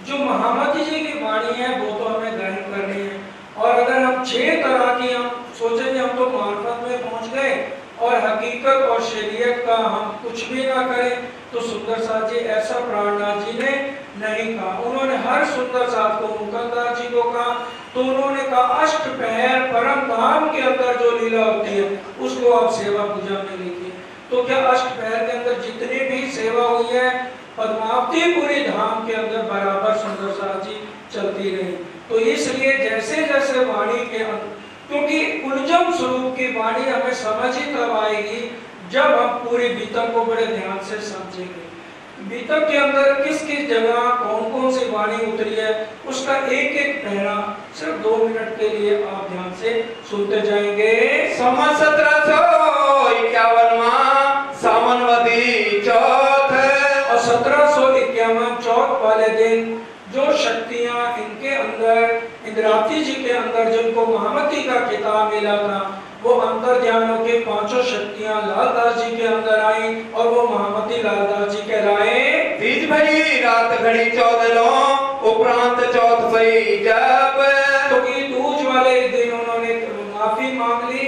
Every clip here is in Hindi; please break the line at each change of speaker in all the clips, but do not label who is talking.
जो महामती जी की वाणी है वो तो हमें ग्रहण करनी है। और अगर हम 6 तरह की हम सोचेंगे हम तो मार्फत में पहुंच गए और हकीकत और शरीयत का हम कुछ भी ना करें, तो सुंदर साथ जी ऐसा प्राणनाथ जी ने नहीं कहा। उन्होंने हर सुंदर साथ को मुकुंददास जी को कहा, तो उन्होंने कहा अष्टपहर परम धाम के अंदर जो लीला होती है उसको आप सेवा पूजा में लिखिए। तो क्या अष्टपहर के अंदर जितनी भी सेवा हुई है पद्मावतीपुरी धाम के अंदर बराबर सुंदर साथ जी चलती रही। तो इसलिए जैसे जैसे वाणी के क्योंकि कुंजम स्वरूप की वाणी हमें समझ ही तब आएगी जब हम पूरी बीतक को बड़े ध्यान से समझेंगे। बीतक के अंदर किस किस जगह कौन कौन सी वाणी उतरी है उसका एक एक पहरा सिर्फ 2 मिनट के लिए आप ध्यान से सुनते जाएंगे।
संवत 1751 सावनवती चौथ
और 1751 चौथ वाले दिन जो शक्तियां इनके अंदर इंद्रावती जी के अंदर जिनको महामती का खिताब मिला था वो अंतर ध्यानों के 5 शक्तियां लालदास जी के अंदर आई और वो महामती लालदास जी कहलाए।
तीज भई रात घड़ी 14 उपरांत चौथ भई जब।
तो ये दूज वाले दिन उन्होंने माफी मांग ली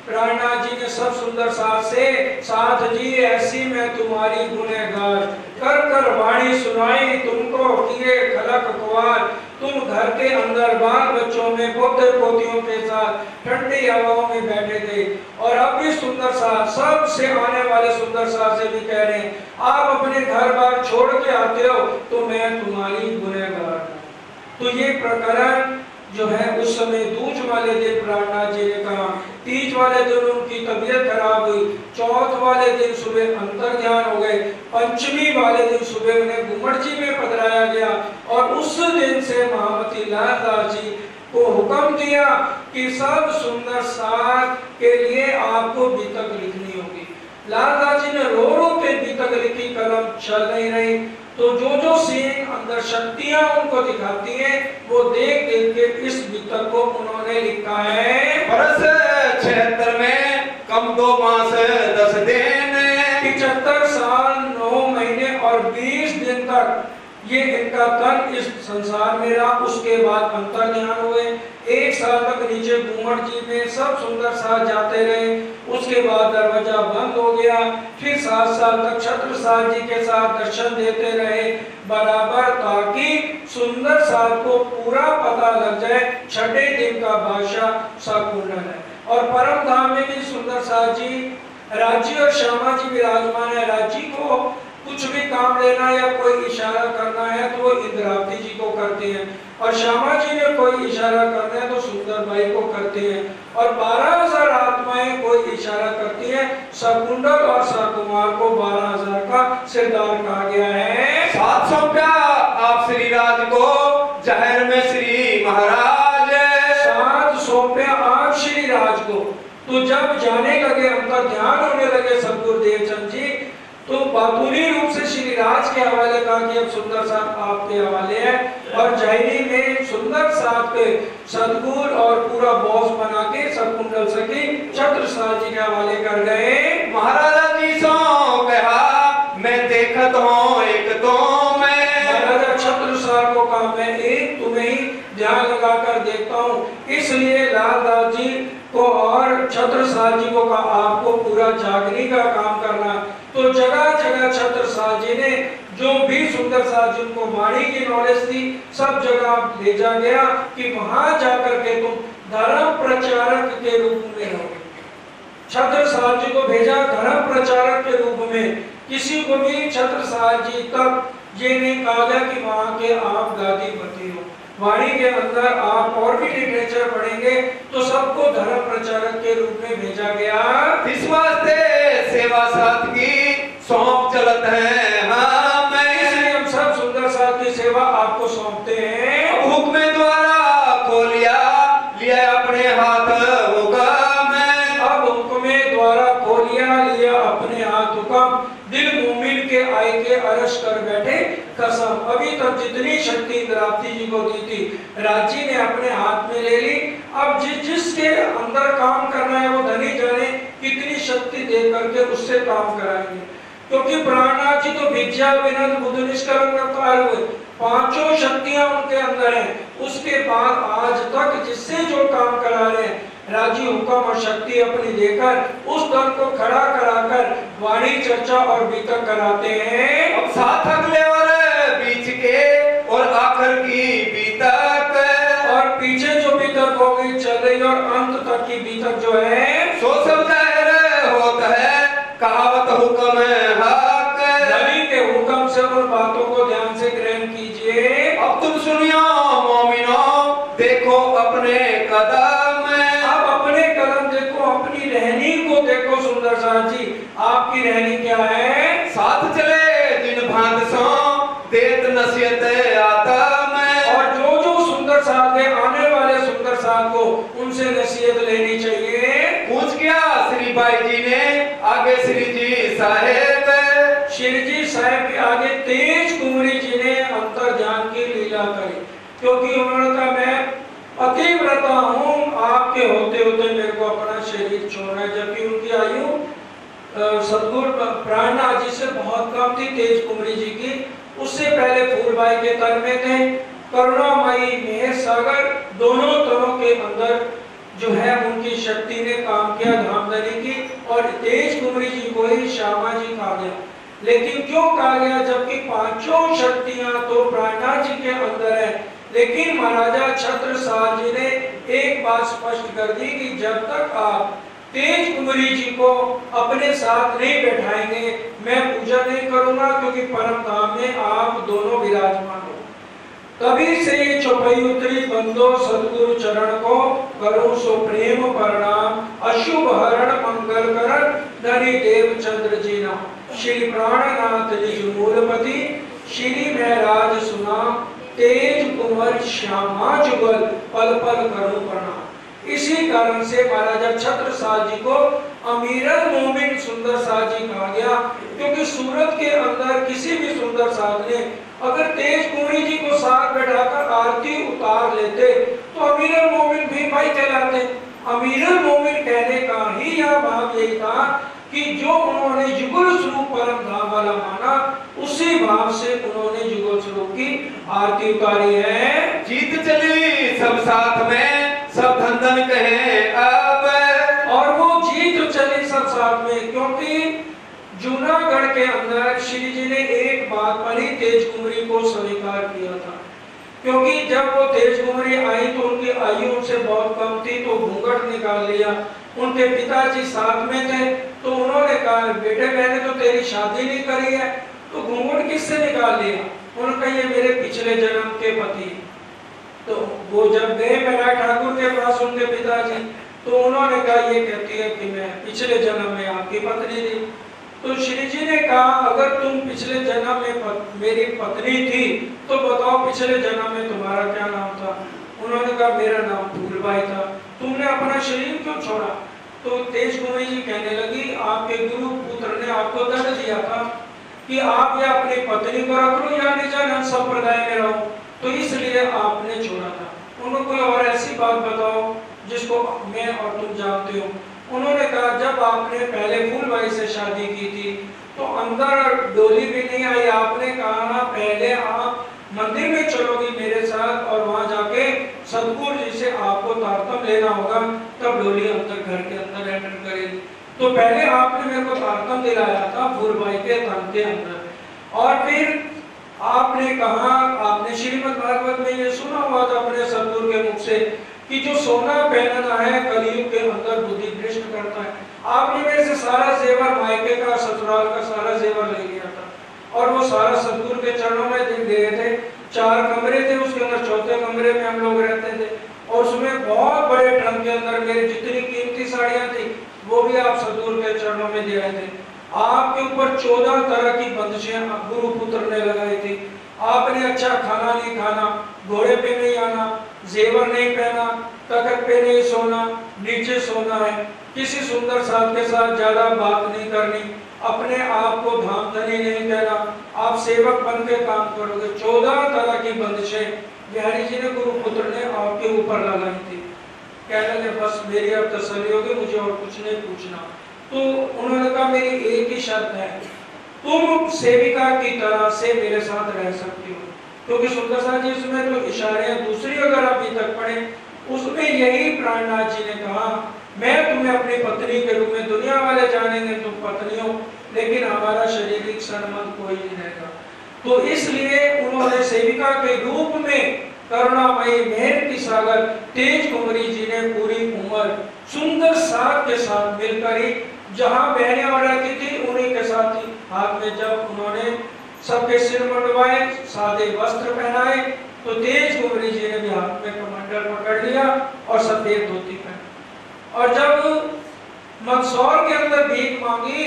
प्राणनाथ जी ने सब सुंदर साथ से, साथ जी ऐसी मैं तुम्हारी गुनहगार कर कर वाणी सुनाई तुमको किए खलक कुवार। तुम घर के अंदर बाल बच्चों में पोते पोतियों के साथ ठंडी हवाओं में बैठे थे और अब भी सुंदर साथ सब से आने वाले सुंदर साथ से भी कह रहे हैं आप अपने घर बार छोड़ के आते हो तो मैं तुम्हारी गुनहगार हूं। तो ये प्रकरण जो है उस समय दूज वाले दिन प्राणनाथ जी ने कहा, तीज वाले दिन उनकी तबीयत खराब हुई, चौथ वाले दिन सुबह अंतर ध्यान हो गए, पंचमी वाले दिन सुबह उन्हें घुमट जी में पधराया गया और उस दिन से महामती लालदास जी को हुक्म दिया कि सब सुंदर साथ के लिए आपको बीतक लिखनी होगी। लालदास जी ने रो रो के बीतक लिखी, कलम चल नहीं रही। तो जो सीन अंदर शक्तियां उनको दिखाती हैं वो देख देख के इस बीतक को उन्होंने लिखा है।
वर्ष 76 में कम 2 मास 10 दिन
75 साल 9 महीने और 20 दिन तक ये इनका तन इस संसार में रहा। उसके बाद अंतर ध्यान हुए, 1 साल तक नीचे घूमट जी में सब सुंदर साथ जाते रहे। उसके बाद दरवाजा बंद हो गया, फिर 7 साल तक छत्रसाल जी के साथ दर्शन देते रहे बराबर, ताकि सुंदर साल को पूरा पता लग जाए 6ठे दिन का बादशाह शकुंतल है। और परम धाम में भी सुंदर साल जी राजी और श्यामा जी विराजमान है। राजी को कुछ भी काम लेना या कोई इशारा करना है तो वो इंद्रावती जी को करते हैं और श्यामा जी ने कोई इशारा करना है तो सुंदर भाई को करते हैं और 12,000 आत्माएं कोई इशारा करती हैं। शकुंतल और सकुमार को 12,000 का सरदार कहा गया है।
7 सौंपा आप श्री राज को जहर में श्री महाराज
7 सौंपे आप श्री राज को। तो जब जाने लगे अंतर ध्यान होने लगे सदगुरुदेव चंद जी तो बातूनी रूप से श्री राज के हवाले कहा कि अब सुंदर साथ आपके हवाले है और जैनी में सुंदर साथ पे सदगुर और पूरा बॉस बना के शकुंतल सखी छत्रसाल जी के हवाले कर गए।
महाराजा जी सो कहा मैं देखत हूँ एक तो मैं।
महाराजा छत्रसाल को कहा मैं एक तुम्हें ही ध्यान लगाकर देखता हूँ। इसलिए लालदास जी को और छत्रसाल जी को कहा आपको पूरा जागने का काम करना। तो जगह जगह छत्रसाल जी ने जो भी सुंदर साल जी को वाणी की नॉलेज थी सब जगह भेजा गया कि वहां जाकर के तुम धर्म प्रचारक के रूप में रहोगे। छत्रसाल जी को भेजा धर्म प्रचारक के रूप में। किसी को भी छत्रसाल जी तक ये नहीं कहा गया कि वहां के आप गादीपति हो। वाणी के अंदर आप और भी लिटरेचर पढ़ेंगे तो सबको धर्म प्रचारक के रूप में भेजा गया।
इस वास्ते सेवा साथ की सौंप चलत है हम,
इसलिए हम सब सुंदर साथ की सेवा आपको सौंपते हैं।
अब हुक्म द्वारा खोलिया लिया अपने हाथ हुक्म।
अब हुक्म द्वारा खोलिया लिया अपने हाथ हुक्म। दिल मुमिन के आय के अरश कर बैठे कसम। अभी तक जितनी शक्ति इंद्रावती जी को दी थी राजी ने अपने हाथ में ले ली। अब जिसके अंदर काम करना है वो धनी जाने कितनी शक्ति दे करके उससे काम कराएंगे। क्योंकि प्राणनाथ जी तो विद्या विनोद बुद्ध निष्कलंक अवतार हुए पांचों शक्तियां उनके अंदर हैं। उसके बाद आज तक जिससे जो काम करा रहे हैं, राजी हुक्म और शक्ति अपनी देकर उस दल को खड़ा कराकर वाणी चर्चा और बीतक कराते हैं।
अब साथ अगले और बीच के और आखिर की बीतक,
और पीछे जो बीतक होगी चल रही और अंत तक की बीतक जो है
सो सब जाहिर होता है कहावत हुक्म हक।
नबी के हुक्म से उन बातों को ध्यान से ग्रहण कीजिए।
अब तुम सुनियो मोमिनो, देखो अपने कदम।
आप अपने कदम देखो, अपनी रहनी को देखो। सुंदर साथ जी, आपकी रहनी क्या है?
साथ चले जिन भांत सो देत नसीहत आत्म।
और जो जो सुंदर साथ है, आने वाले सुंदर साथ को उनसे नसीहत लेनी चाहिए।
पूछ किया श्री भाई जी ने आगे श्री जी साहेब,
श्री जी साहब के आगे तेज कुंवरी जी ने अंतर ध्यान की लीला करी, क्योंकि उन्होंने कहा मैं पतिव्रता हूँ, आपके होते होते मेरे को अपना शरीर छोड़ना है। जबकि उनकी आयु सतगुरु प्राणनाथ जी से बहुत कम थी, तेज कुंवरी जी की। उससे पहले फूलबाई के तन में थे। करुणामयी महेश सागर दोनों तनों के अंदर जो है उनकी शक्ति ने काम किया धामधनी की, और तेज कुंवरी जी को ही श्यामा जी कहा गया। लेकिन क्यों कहा गया? जबकि पांचों शक्तियां तो प्राणनाथ जी के अंदर है, लेकिन महाराजा छत्रसाल जी ने एक बात स्पष्ट कर दी कि जब तक आप तेज कुंवरी जी को अपने साथ नहीं बैठाएंगे मैं पूजा नहीं करूंगा, क्योंकि परम धाम में आप दोनों विराजमान हो। तभी से ये चौपाई उतरी, बंदो सतगुरु चरण को करो सो प्रेम प्रणाम, अशुभ हरण मंगल करण धनी देव चंद्र जी नाम। श्री प्राणनाथ निज मूलपति श्री महराज सुना, तेज कुंवर श्यामा जुगल पल पल करो प्रणाम। इसी कारण से महाराजा छत्रसाल जी को अमीरुल मोमिन सुंदर साथ जी कहा गया, क्योंकि सूरत के अंदर किसी भी सुंदर साथ ने अगर तेज कुंवरी जी को साथ बैठाकर आरती उतार लेते तो अमीरुल मोमिन भी भाई कहलाते। अमीरुल मोमिन कहने का ही यह भाव यही था कि जो उन्होंने युगल स्वरूप परम धाम वाला माना, उसी भाव से उन्होंने युगल स्वरूप की आरती उतारी है।
जीत चली सब साथ में सब धन धन कहे अब,
और वो जीत चली सब साथ में, क्योंकि जूनागढ़ के अंदर श्री जी ने एक बात पर ही तेज कुंवरी को स्वीकार किया था। क्योंकि जब वो तेज कुंवरी आई तो उनकी आयु उनसे बहुत कम थी, तो घूंघट निकाल लिया। उनके पिताजी साथ में थे, तो उन्होंने कहा बेटे मैंने तो तेरी शादी नहीं करी है, तो घूंघट किससे निकाल लिया? उन्होंने कहा ये मेरे पिछले जन्म के पति। तो वो जब गए महराज ठाकुर के पास उनके पिताजी, तो उन्होंने कहा ये कहती है कि मैं पिछले जन्म में आपकी पत्नी थी। तो श्री जी ने कहा अगर तुम पिछले जन्म में मेरी पत्नी थी तो बताओ पिछले जन्म में तुम्हारा क्या नाम था? उन्होंने कहा मेरा नाम फूलबाई था। तुमने अपना शरीर क्यों छोड़ा? तो तेज कुंवरी जी कहने लगी आपके गुरु पुत्र ने आपको दंड दिया था कि आप या अपनी पत्नी को रख लो या निजानंद संप्रदाय में रहो, तो इसलिए आपने छोड़ा था। उन्होंने कोई और ऐसी बात बताओ जिसको मैं और तुम जानते हो। उन्होंने कहा जब आपने पहले फूलबाई से शादी की थी तो अंदर डोली भी नहीं आई, आपने कहा पहले आप मंदिर में चलोगी मेरे साथ और वहां जाके सतगुरु जी से आपको तारतम लेना होगा, तब डोली अंदर घर के अंदर एंटर करेगी। तो पहले आपने मेरे को तारतम दिलाया था फूलबाई के तन के अंदर, और फिर आपने कहा आपने श्रीमद् भागवत में ये सुना हुआ था अपने सतगुरु के मुख से कि जो सोना पहनना है कलयुग के अंदर बुद्धि भ्रष्ट करता है। आपने मेरे से सारा जेवर मायके का ससुराल का सारा जेवर ले लिया था, और वो सारा सतगुरु के चरणों में दे गए थे। 4 कमरे थे, उसके अंदर 4थे कमरे में हम लोग रहते थे, और उसमें बहुत बड़े ड्रम के अंदर मेरी जितनी कीमती साड़ियां थी वो भी आप सतगुरु के चरणों में दे रहे थे। आपके ऊपर 14 तरह की बंदिशें गुरु पुत्र ने लगाई थी। आपने अच्छा खाना नहीं खाना, घोड़े पे नहीं आना, जेवर नहीं पहना, तखत पे नहीं सोना, नीचे सोना है, किसी सुंदर साथ के साथ ज्यादा बात नहीं करनी, अपने आप को धामधनी नहीं कहना, आप सेवक बन के काम करोगे। 14 तरह की बंदिशें बिहारी जी ने गुरु पुत्र ने आपके ऊपर लगाई थी। कहने लगे बस मेरी अब तसल्ली होगी, मुझे और कुछ नहीं पूछना। तो उन्होंने कहा मेरी एक ही शर्त है, तुम सेविका की तरह से मेरे साथ रह सकती हो, क्योंकि सुंदर साथ जी इसमें जो इशारे दूसरी अगर आप अभी तक पढ़े उसमें यही प्राणनाथ जी ने कहा, मैं तुम्हें अपनी पत्नी के रूप में, दुनिया वाले जानेंगे तुम पत्नी हो, लेकिन हमारा शारीरिक संबंध कोई नहीं रहेगा। तो इसलिए उन्होंने सेविका के रूप में करुणामयी मेहर की सागर तेज कुंवरी जी ने पूरी उम्र सुंदर साथ के साथ मिलकर ही जहां बहनें और रहती थी उन्हीं के साथ ही हाथ में जब उन्होंने सबके सिर मुंडवाए, सादे वस्त्र पहनाए, तो तेज कुंवरी जी ने भी हाथ में कमंडल पकड़ लिया और सफेद धोती पहनी। और जब मंदसौर के अंदर भीख मांगी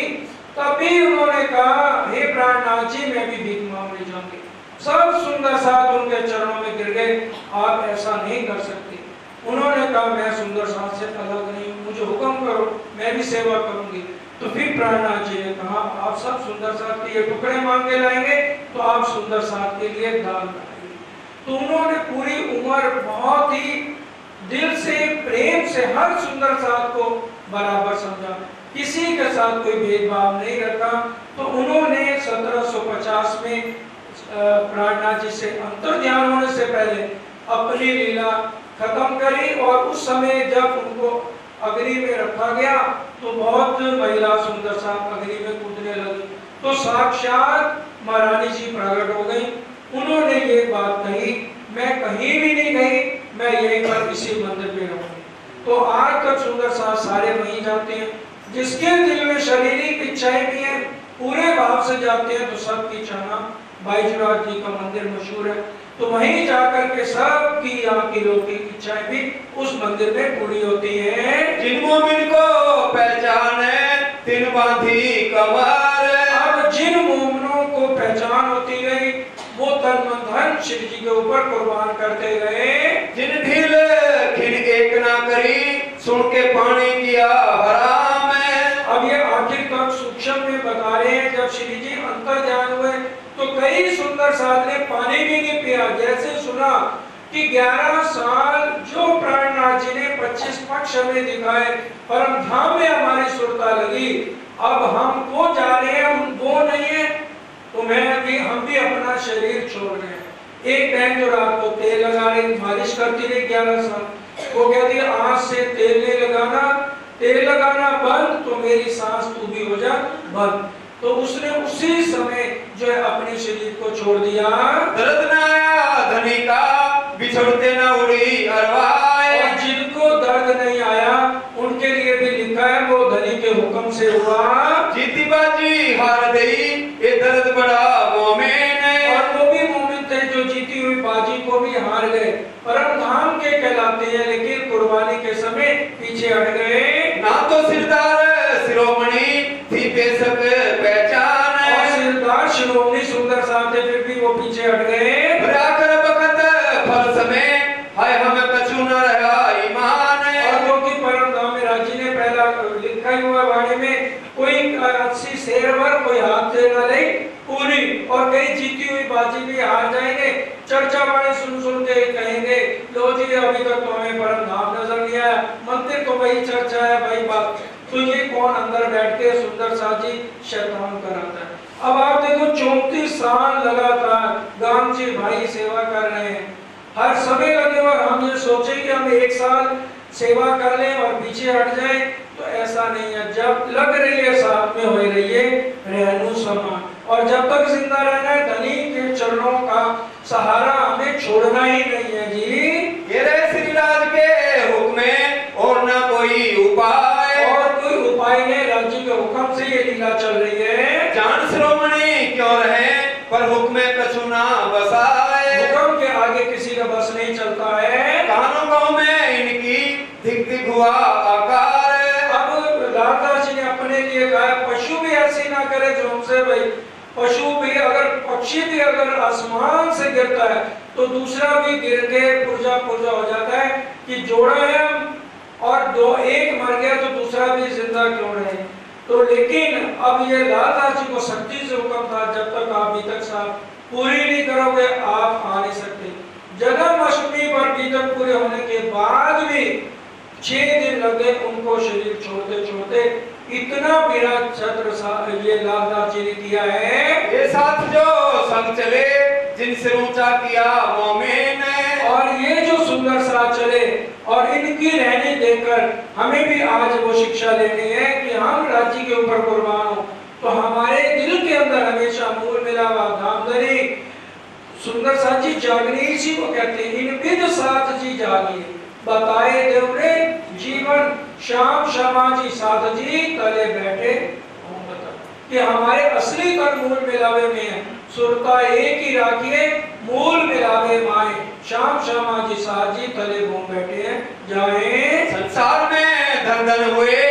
तभी उन्होंने कहा, हे प्राणनाथ जी मैं भी भीख मांगने जाऊंगी। सब सुंदर साथ उनके चरणों में गिर गए, आप ऐसा नहीं कर सकते। उन्होंने कहा, मैं सुंदर साथ से अलग नहीं हूं, मुझे हुक्म करो, मैं भी सेवा करूंगी। तो फिर प्राणनाथ जी ने कहा, आप सब सुंदर साथ के ये टुकड़े मांग के लाएंगे तो आप सुंदर साथ के लिए दाल बनाएंगे। तो उन्होंने पूरी उम्र बहुत ही दिल से प्रेम से हर सुंदर साथ को बराबर समझा, किसी के साथ कोई भेदभाव नहीं रखा। तो उन्होंने 1750 में प्राणनाथ जी से अंतर्ध्यान होने से पहले अपनी लीला खत्म करी। और उस समय जब उनको अग्नि में रखा गया तो बहुत महिला सुंदर साथ अग्नि में कूदने लगी। तो साक्षात महारानी जी प्रकट हो गई। उन्होंने ये बात कही, मैं कहीं भी नहीं गई, मैं यहीं पर इसी मंदिर में रहूंगी। तो आज तक सुंदर साथ सारे वहीं जाते हैं, जिसके दिल में शारीरिक इच्छाएं भी हैं पूरे भाव से जाते हैं। तो सबकी चाहना बाईजुराज जी का मंदिर मशहूर है, तो वहीं जाकर के सबकी यहाँ की लौकिक इच्छाएं भी उस मंदिर में पूरी होती हैं।
जिन मोमिन को पहचाने तिन बांधी कमर।
अब जिन मोमिनों को पहचान होती गई वो तन मन धन शिव जी के ऊपर कुर्बान करते गए।
जिन ढील खिन एक ना करी सुन के पानी किया हराम है।
अब ये आखिर तक सूक्ष्म में बता रहे हैं, जब श्री जी अंतर्ध्यान हुए तो कई सुंदर साथ ने पानी भी नहीं पिया। जैसे सुना कि 11 साल जो प्राणनाथ जी ने 25 पक्ष में दिखाए, परम धाम में हमारी सुरता लगी, अब हम वो जा रहे हैं, हम वो नहीं है, तो हम भी अपना शरीर छोड़ रहे हैं। एक बहन जो रात को तेल लगा रही, मालिश करती रही 11 साल, वो कहती है आज से तेल नहीं लगाना, तेल लगाना बंद तो मेरी सांस तू भी हो जा बंद। तो उसने उसी समय जो है अपने शरीर को छोड़ दिया।
दर्द न आया धनी का बिछड़ते न उड़ी अरवाए।
और जिनको दर्द नहीं आया उनके लिए भी लिखा है वो धनी के हुक्म से हुआ।
जीती बाजी हार गई ये दर्द बड़ा मोमिन है।
और वो भी मोमिन थे जो जीती हुई बाजी को भी हार गए, परम धाम के कहलाते हैं, लेकिन कुर्बानी के समय पीछे हट गए।
ना तो सिरदार शिरोमणि थी बेशक पहचान है।
और सिरदार शिरोमणि सुंदर साथ थे, फिर भी वो पीछे हट गए।
कर बखत फल समय हाय हमें कछु न रहा ईमान है।
और क्योंकि परम धाम में राजी ने पहला लिखा ही हुआ वाणी में, कोई 80 शेर भर कोई हाथ से न ले पूरी, और कई जीती हुई बाजी भी हार जाएंगे। चर्चा वाले सुन सुन के कहेंगे, लो जी अभी तक तो हमें परम धाम नजर नहीं आया, मंदिर तो वही चर्चा है वही बात, तो ये कौन अंदर बैठ के सुंदर साथ जी शैतान कराता है। अब आप देखो 34 साल लगातार गांव जी भाई सेवा कर रहे हैं, हर समय लगे, और हम ये सोचे कि हम 1 साल सेवा कर लें और पीछे हट जाए, तो ऐसा नहीं है। जब लग रही है साथ में हो रही है रहनु समान, और जब तक जिंदा रहना है धनी के चरणों का सहारा हमें छोड़ना ही नहीं है जी।
ये रहे श्रीराज के हुक्म और न कोई उपाय।
और कोई उपाय नहीं, राज्य के हुक्म से ये लीला चल रही है।
जान शिरोमणि क्यों रहे पर हुक्म कछु ना बसाए।
हुक्म के आगे किसी का बस नहीं चलता है।
कानों गाँव में इनकी दिख दिख हुआ आकार।
अब दास जी ने अपने लिए कहा पशु भी ऐसी ना करे जो हमसे, भाई पशु भी अगर पक्षी भी अगर आसमान से गिरता है तो दूसरा भी गिर के पुर्जा पुर्जा हो जाता है कि जोड़ा है और दो एक मर गया तो दूसरा भी जिंदा क्यों रहे। तो लेकिन अब ये लालदास जी को सख्ती से हुक्म था, जब तक आप बीतक साहब पूरी नहीं करोगे आप आ नहीं सकते। जन्माष्टमी पर बीतक पूरे होने के बाद भी 6 दिन लगे उनको शरीर छोड़ते छोड़ते। इतना मेरा छत्र ये लालदास जी ने किया है।
ये साथ जो संग चले जिन सिर ऊंचा किया मोमिन।
और ये जो सुंदर साथ चले और इनकी रहनी देखकर हमें भी आज वो शिक्षा लेनी है कि हम राज्य के ऊपर कुर्बान हो, तो हमारे दिल के अंदर हमेशा मूल मिलावा धामधनी सुंदर साथ जी जागनी, इसी को कहते हैं इन विद साथ जी जागी बताए देवरे जीवन श्याम श्यामा जी साथ जी तले बैठे कि हमारे असली तन मूल मिलावे में है। सुरता एक ही राखिए मूल मिलावे माए, श्याम श्यामा जी साथ जी तले घूम बैठे हैं जाए।
संसार में धन धन हुए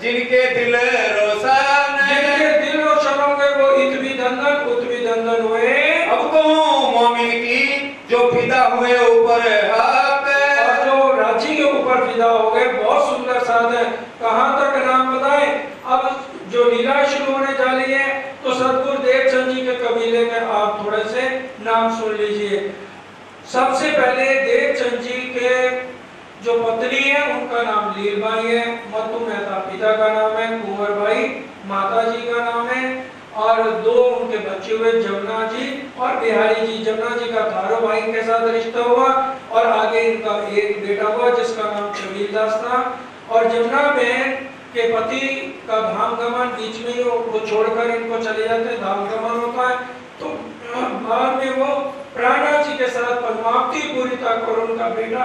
जिनके दिल रोशन,
जिनके दिल रोशन होंगे वो इत भी धन हुए।
अब कहूँ मोमिन की जो फिदा हुए ऊपर हक,
और जो राज्य के ऊपर फिदा हो गए। बहुत सुंदर साथ है, कहाँ तक नाम बताएं। अब जो लीला शुरू होने जा रही है तो सतगुरु देवचंद जी के कबीले के आप थोड़े से नाम सुन लीजिए। सबसे पहले देवचंद जी के जो पत्नी है उनका नाम लीलबाई है, मत्तू मेहता पिता का नाम है, कुंवर भाई माता जी का नाम है, और दो उनके बच्चे हुए जमुना जी और बिहारी जी। जमुना जी का थारो भाई के साथ रिश्ता हुआ और आगे इनका एक बेटा हुआ जिसका नाम छबील दास था। और जमुना बहन के पति का धाम गमन बीच में वो छोड़कर इनको चले जाते हैं, धाम गमन होता है, तो बाद में वो प्राणनाथ जी के साथ पद्मावती पूरी तक और उनका बेटा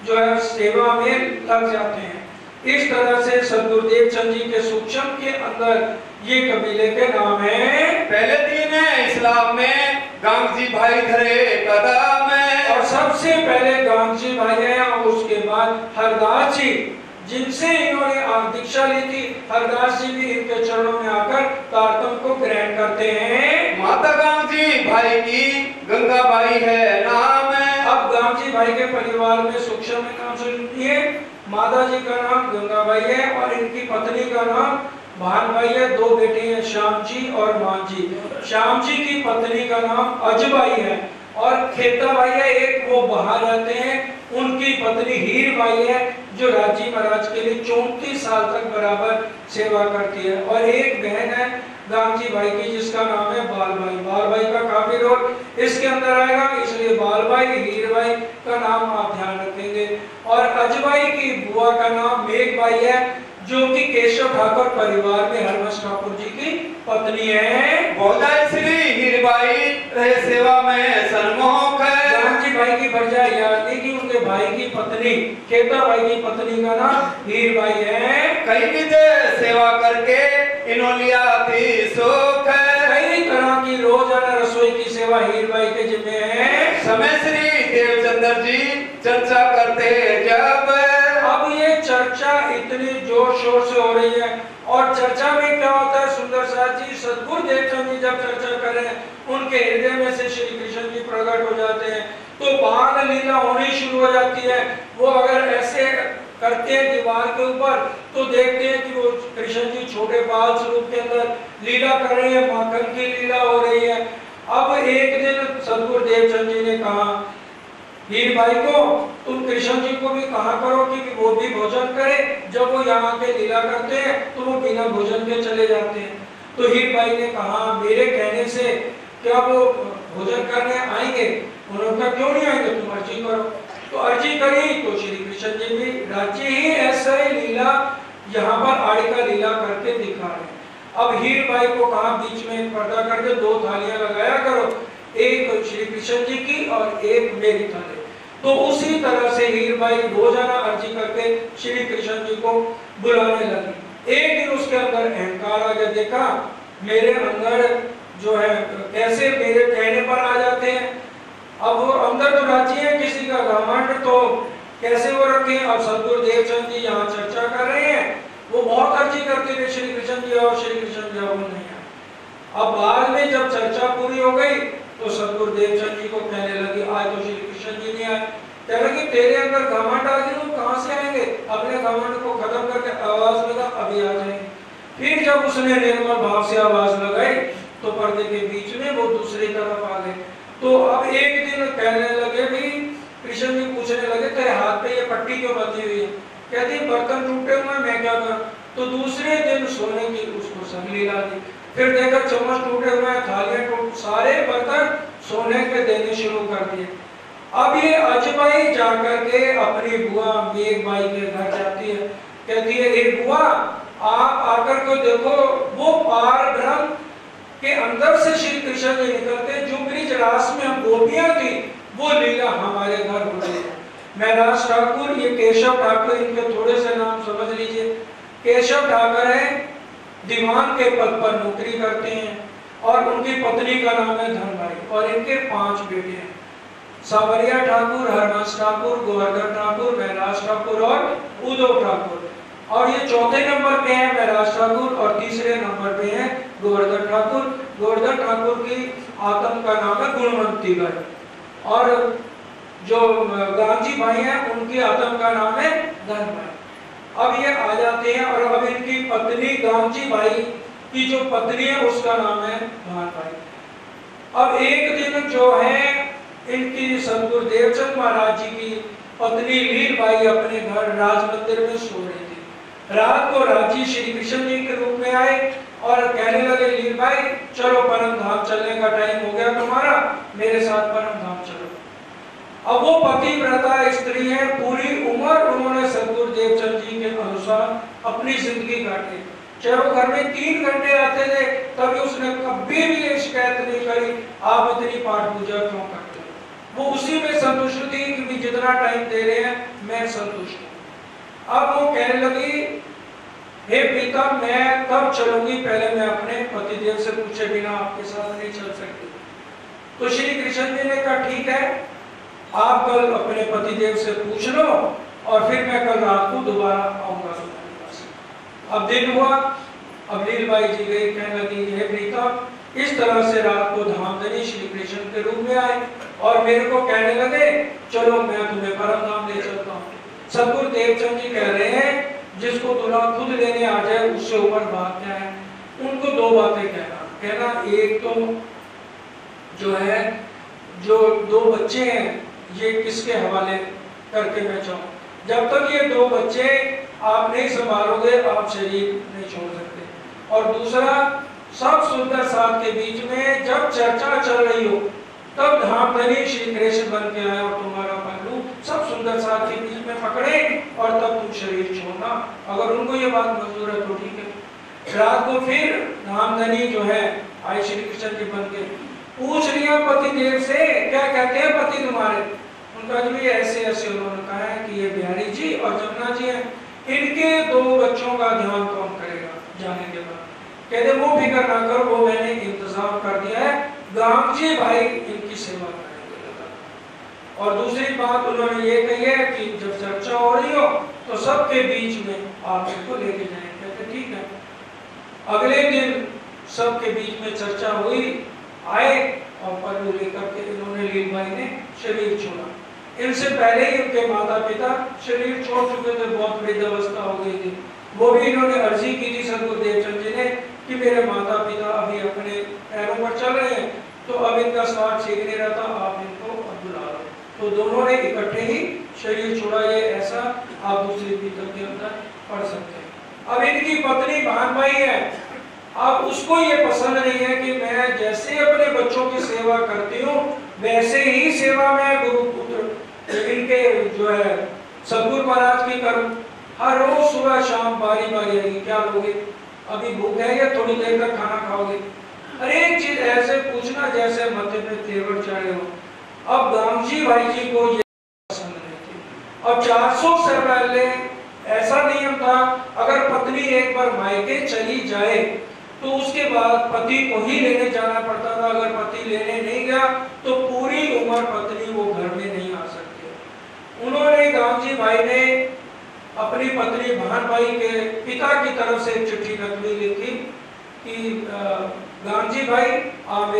जो है सेवा में लग जाते हैं। इस तरह से सदगुरुदेव चंद जी के सूक्ष्म के अंदर ये कबीले के नाम है।
पहले दिन इस्लाम में गांधी भाई धरे कदम,
और सबसे पहले गांधी भाई है और उसके बाद हरदास जी जिनसे इन्होंने दीक्षा ली थी। हरदास जी भी इनके चरणों में आकर तारतम को ग्रहण करते हैं।
माता गांधी भाई की गंगा बाई है नाम।
अब गांधी भाई के परिवार में सूक्ष्म में नाम सुनिए। माता जी का नाम गंगाबाई है और इनकी पत्नी का नाम भानबाई है। दो बेटे हैं श्याम जी और मान जी। श्याम जी की पत्नी का नाम अजबाई है और खेताबाई है, एक वो बाहर रहते हैं। उनकी पत्नी हीरबाई है जो राजी महाराज के लिए 34 साल तक बराबर सेवा करती है। और एक बहन है गांधी भाई की जिसका नाम है बालबाई। बालबाई का काफी रोल इसके अंदर आएगा, इसलिए बालबाई हीरबाई का नाम आप ध्यान रखेंगे। और अजबाई की बुआ का नाम मेघबाई है जो कि केशव ठाकुर परिवार में हरवंश ठाकुर जी की पत्नी है।
बोला इसलिए हीरबाई रहे सेवा में सन्मुख।
गांधी भाई की बरजा याद थी कि उनके भाई की पत्नी खेता भाई की पत्नी का नाम हीरबाई है।
कई विध सेवा करके इन्होंने लिया थी सुख।
कई तरह की रोजाना रसोई की सेवा हीरबाई के जिम्मे है।
समय श्री देवचंद्र जी चर्चा करते जब,
अब ये चर्चा इतनी जोर शोर से हो रही है और चर्चा में क्या होता है, सुंदर साथ जी सदगुरु देवचंद जी जब चर्चा कर रहे हैं उनके हृदय में से श्री कृष्ण जी प्रकट हो जाते हैं तो बाल लीला होनी शुरू हो जाती है। वो अगर ऐसे करते हैं दीवार के ऊपर तो देखते हैं कि वो कृष्ण जी छोटे बाल स्वरूप के अंदर लीला कर रहे हैं, माखन की लीला हो रही है। अब एक दिन सदगुरु देवचंद जी ने कहा हीरबाई को तुम कृष्ण जी को भी कहा करो कि वो भी भोजन करे। जब वो यहाँ पे लीला करते हैं तो वो बिना भोजन के चले जाते हैं। तो हीरबाई ने कहा मेरे कहने से क्या वो भोजन करने आएंगे? उन्होंने कहा क्यों नहीं आएंगे, तुम अर्जी करो। तो अर्जी करी तो श्री कृष्ण जी भी राज्य ही ऐसा ही लीला यहाँ पर आड़ी का लीला करके दिखा रहे। अब हीरबाई को कहा बीच में एक पर्दा करके दो थालियां लगाया करो, एक श्री कृष्ण जी की और एक मेरी थाली। तो उसी तरह से हीरबाई रोजाना अर्जी करके श्री कृष्ण जी को बुलाने लगी। एक दिन उसके अंदर अहंकार आ गया, देखा मेरे अंदर जो है कैसे मेरे कहने पर आ जाते हैं। अब वो अंदर तो राजी है, किसी का घमंड तो कैसे वो रखे। अब सदगुरु देवचंद जी यहाँ चर्चा कर रहे हैं, वो बहुत अर्जी करते थे श्री कृष्ण जी और श्री कृष्ण जी वो नहीं आए। अब बाद में जब चर्चा पूरी हो गई तो सदगुरु देवचंद जी को कहने लगे आज तो श्री कृष्ण जी नहीं आए। कह लगे तेरे अंदर घमंड आ गया, वो कहाँ से आएंगे? अपने घमंड को खत्म करके आवाज लगा अभी आ जाएंगे। फिर जब उसने निर्मल भाव से आवाज लगाई तो पर्दे के बीच में वो दूसरी तरफ आ गए। तो अब एक दिन कहने लगे भी कृष्ण जी पूछने लगे तेरे हाथ पे ये पट्टी क्यों बंधी हुई है? कहती बर्तन टूटे हुए मैं क्या करूं? तो दूसरे दिन सोने की उसको संग लीला दी। फिर देखा चम्मच टूटे हुए हैं, थालियां टूट, सारे बर्तन सोने के देने शुरू कर दिए। अब ये अजबाई जाकर के अपनी बुआ मेघबाई के घर जाती है, कहती है ए बुआ आप आकर के देखो वो पार ब्रह्म के अंदर से श्री कृष्ण जी निकलते, जो ब्रिज रास में हम गोपियां थी वो लीला हमारे घर हो रही है। महराज ठाकुर, ये केशव ठाकुर, इनके थोड़े से नाम समझ लीजिए। केशव ठाकुर है, दीवान के पद पर नौकरी करते हैं और उनकी पत्नी का नाम है धनबाई और इनके 5 बेटे हैं, सावरिया ठाकुर, हरमंस ठाकुर, गोवर्धन ठाकुर, महराज ठाकुर और उद्धव ठाकुर। और ये चौथे नंबर पे है महराज ठाकुर और तीसरे नंबर पे है गोवर्धन ठाकुर। गोवर्धन ठाकुर की आत्म का नाम है गुणवंती बाई और जो गांधी भाई हैं उनकी आत्म का नाम है धनबाई। अब ये आ जाते हैं और अब इनकी पत्नी गांधी भाई की जो पत्नी है उसका नाम है भानबाई। अब एक दिन जो है इनकी सतगुरु देवचंद महाराज जी की पत्नी लीलबाई अपने घर राज मंदिर में सो रही थी। रात को राजी श्री कृष्ण जी के रूप में आए और कहने लगे लीलबाई चलो परम धाम चलने का टाइम हो गया तुम्हारा, मेरे साथ परम धाम चलो। अब वो पतिव्रता स्त्री है, पूरी उम्र उन्होंने सतगुरु देवचंद जी के अनुसार अपनी जिंदगी काटी। चाहे वो घर में 3 घंटे आते थे तभी उसने कभी भी ये शिकायत नहीं करी आप इतनी पाठ पूजा क्यों करते हो। वो उसी में संतुष्ट थी कि जितना टाइम दे रहे हैं मैं संतुष्ट हूँ। अब वो कहने लगी हे पिता मैं कब चलूंगी, पहले मैं अपने पतिदेव से पूछे बिना आपके साथ नहीं चल सकती। तो श्री कृष्ण जी ने कहा ठीक है आप कल अपने पतिदेव से पूछ लो और फिर मैं कल रात को दोबारा आऊंगा तुम्हारे पास। अब दिन हुआ, अब लीलबाई जी गई, कहने लगी हे प्रीतम इस तरह से रात को धामधनी श्री कृष्ण के रूप में आए और मेरे को कहने लगे चलो मैं तुम्हें परम धाम ले चलता हूँ। सतगुरु देवचंद जी कह रहे हैं जिसको दूल्हा खुद लेने आ जाए उससे ऊपर बात क्या है। उनको 2 बातें कहना, एक तो जो है जो 2 बच्चे हैं ये किसके हवाले करके मैं चाहूँ। जब तक ये 2 बच्चे आप नहीं संभालोगे आप शरीर नहीं छोड़ सकते। और दूसरा सब सुंदर साथ के बीच में जब चर्चा चल रही हो तब धामधनी श्री कृष्ण बन के आए और तुम्हारा पल्लू सब सुंदर साथ के बीच में पकड़े और तब तुम शरीर छोड़ना। अगर उनको ये बात मंजूर है तो ठीक है। रात को फिर धामधनी जो है आई श्री कृष्ण जी बन के पूछ लिया पतिदेव से क्या कहते हैं पति तुम्हारे। उनका जो ये ऐसे ऐसे उन्होंने कहा है कि ये बिहारी जी और जमुना जी हैं, इनके 2 बच्चों का ध्यान कौन करेगा जाने के बाद। कहते वो फिक्र ना करो वो मैंने इंतजाम कर दिया है, गांधी भाई इनकी सेवा करेंगे। और दूसरी बात उन्होंने ये कही है कि जब चर्चा हो रही हो तो सबके बीच में आप इनको लेके जाएं। कहते ठीक है। अगले दिन सबके बीच में चर्चा हुई, आए और पल्लू लेकर के इन्होंने लीलबाई ने शरीर छोड़ा। इनसे पहले ही उनके माता पिता शरीर छोड़ चुके थे, बहुत वृद्ध अवस्था हो गई थी। वो भी इन्होंने अर्जी की थी सतगुरु देवचंद जी ने कि मेरे माता पिता अभी अपने पैरों पर चल रहे हैं तो अब इनका स्वास्थ्य ठीक नहीं रहता, आप इनको अब बुला लो। तो दोनों ने इकट्ठे ही शरीर छोड़ा। ये ऐसा आप दूसरी पीतल के अंदर पढ़ सकते हैं। अब इनकी पत्नी भानबाई है, अब उसको ये पसंद नहीं है कि मैं जैसे अपने बच्चों की सेवा करती हूँ वैसे ही सेवा मैं गुरु पुत्र इनके जो है सतगुरु महाराज की करूँ। हर रोज सुबह शाम बारी बारी आएगी, क्या लोगे अभी भूख है या थोड़ी देर तक खाना खाओगे। हर एक चीज ऐसे पूछना जैसे मथे पे तेवर चढ़े हो। अब गांधी भाई जी को ये पसंद नहीं थी। अब 400 से पहले ऐसा नियम था अगर पत्नी एक बार मायके चली जाए तो उसके बाद पति को ही लेने जाना पड़ता था। अगर पति लेने नहीं गया तो पूरी उम्र पत्नी वो घर में नहीं आ सकती। उन्होंने गांधी भाई ने अपनी पत्नी भानबाई के पिता की तरफ से एक चिट्ठी नकली लिखी कि गांधी भाई आप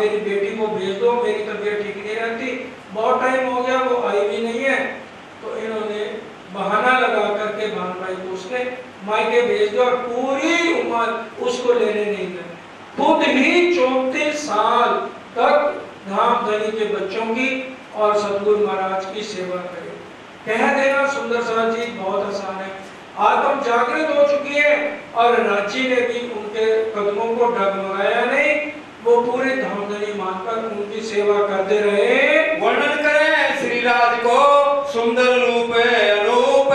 मेरी बेटी को भेज दो, मेरी तबीयत ठीक नहीं रहती, बहुत टाइम हो गया वो आई भी नहीं है। तो इन्होंने बहाना लगा करके भानबाई को उसके मायके भेज दो और पूरी उम्र उसको लेने नहीं गए। खुद ही 34 साल तक धामधनी के बच्चों की और सतगुरु महाराज की सेवा करे। कह देना सुंदर साथ जी बहुत आसान है। आत्म जागृत हो चुकी है और राज्य ने भी उनके कदमों को डगमगाया नहीं, वो पूरे धामधनी मानकर करते रहे।
वर्णन करें श्री राज को सुंदर रूप अनूप।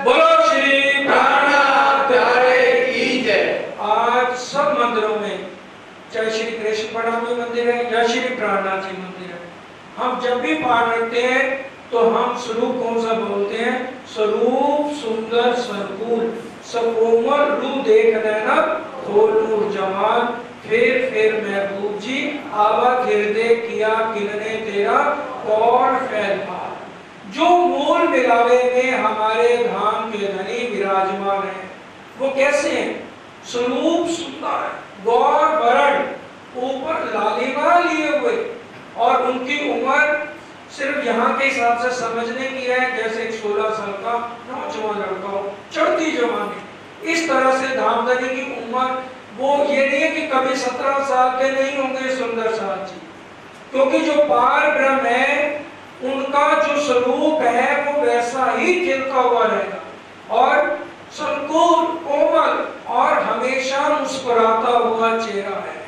बोलो श्री
प्राणनाथ प्यारे की जय।
आज सब मंदिरों में, चाहे श्री कृष्ण प्रणामी मंदिर है या श्री प्राणनाथ जी मंदिर है, हम जब भी पाठ रखते हैं तो हम स्वरूप कौन सा बोलते हैं? स्वरूप सुंदर सरकूल, सकोमल रूप देख नैना खोल नूर जमाल, फिर महबूब जी आवा हृदय किया किरने तेरा कौन फैला। जो मूल मिलावे में हमारे धाम के धनी विराजमान है, वो कैसे हैं? स्वरूप सुंदर है, गौर वरण, ऊपर लालिमा लिए हुए, और उनकी उम्र सिर्फ यहाँ के हिसाब से समझने की है, जैसे एक 16 साल का नौजवान लड़का हो, चढ़ती जवानी। इस तरह से धामधनी की उम्र, वो ये नहीं है कि कभी 17 साल के नहीं होंगे सुंदर साथ जी, क्योंकि जो पार ब्रह्म है उनका जो स्वरूप है वो वैसा ही खिलता हुआ रहेगा, और संकुल कोमल और हमेशा मुस्कुराता हुआ चेहरा है।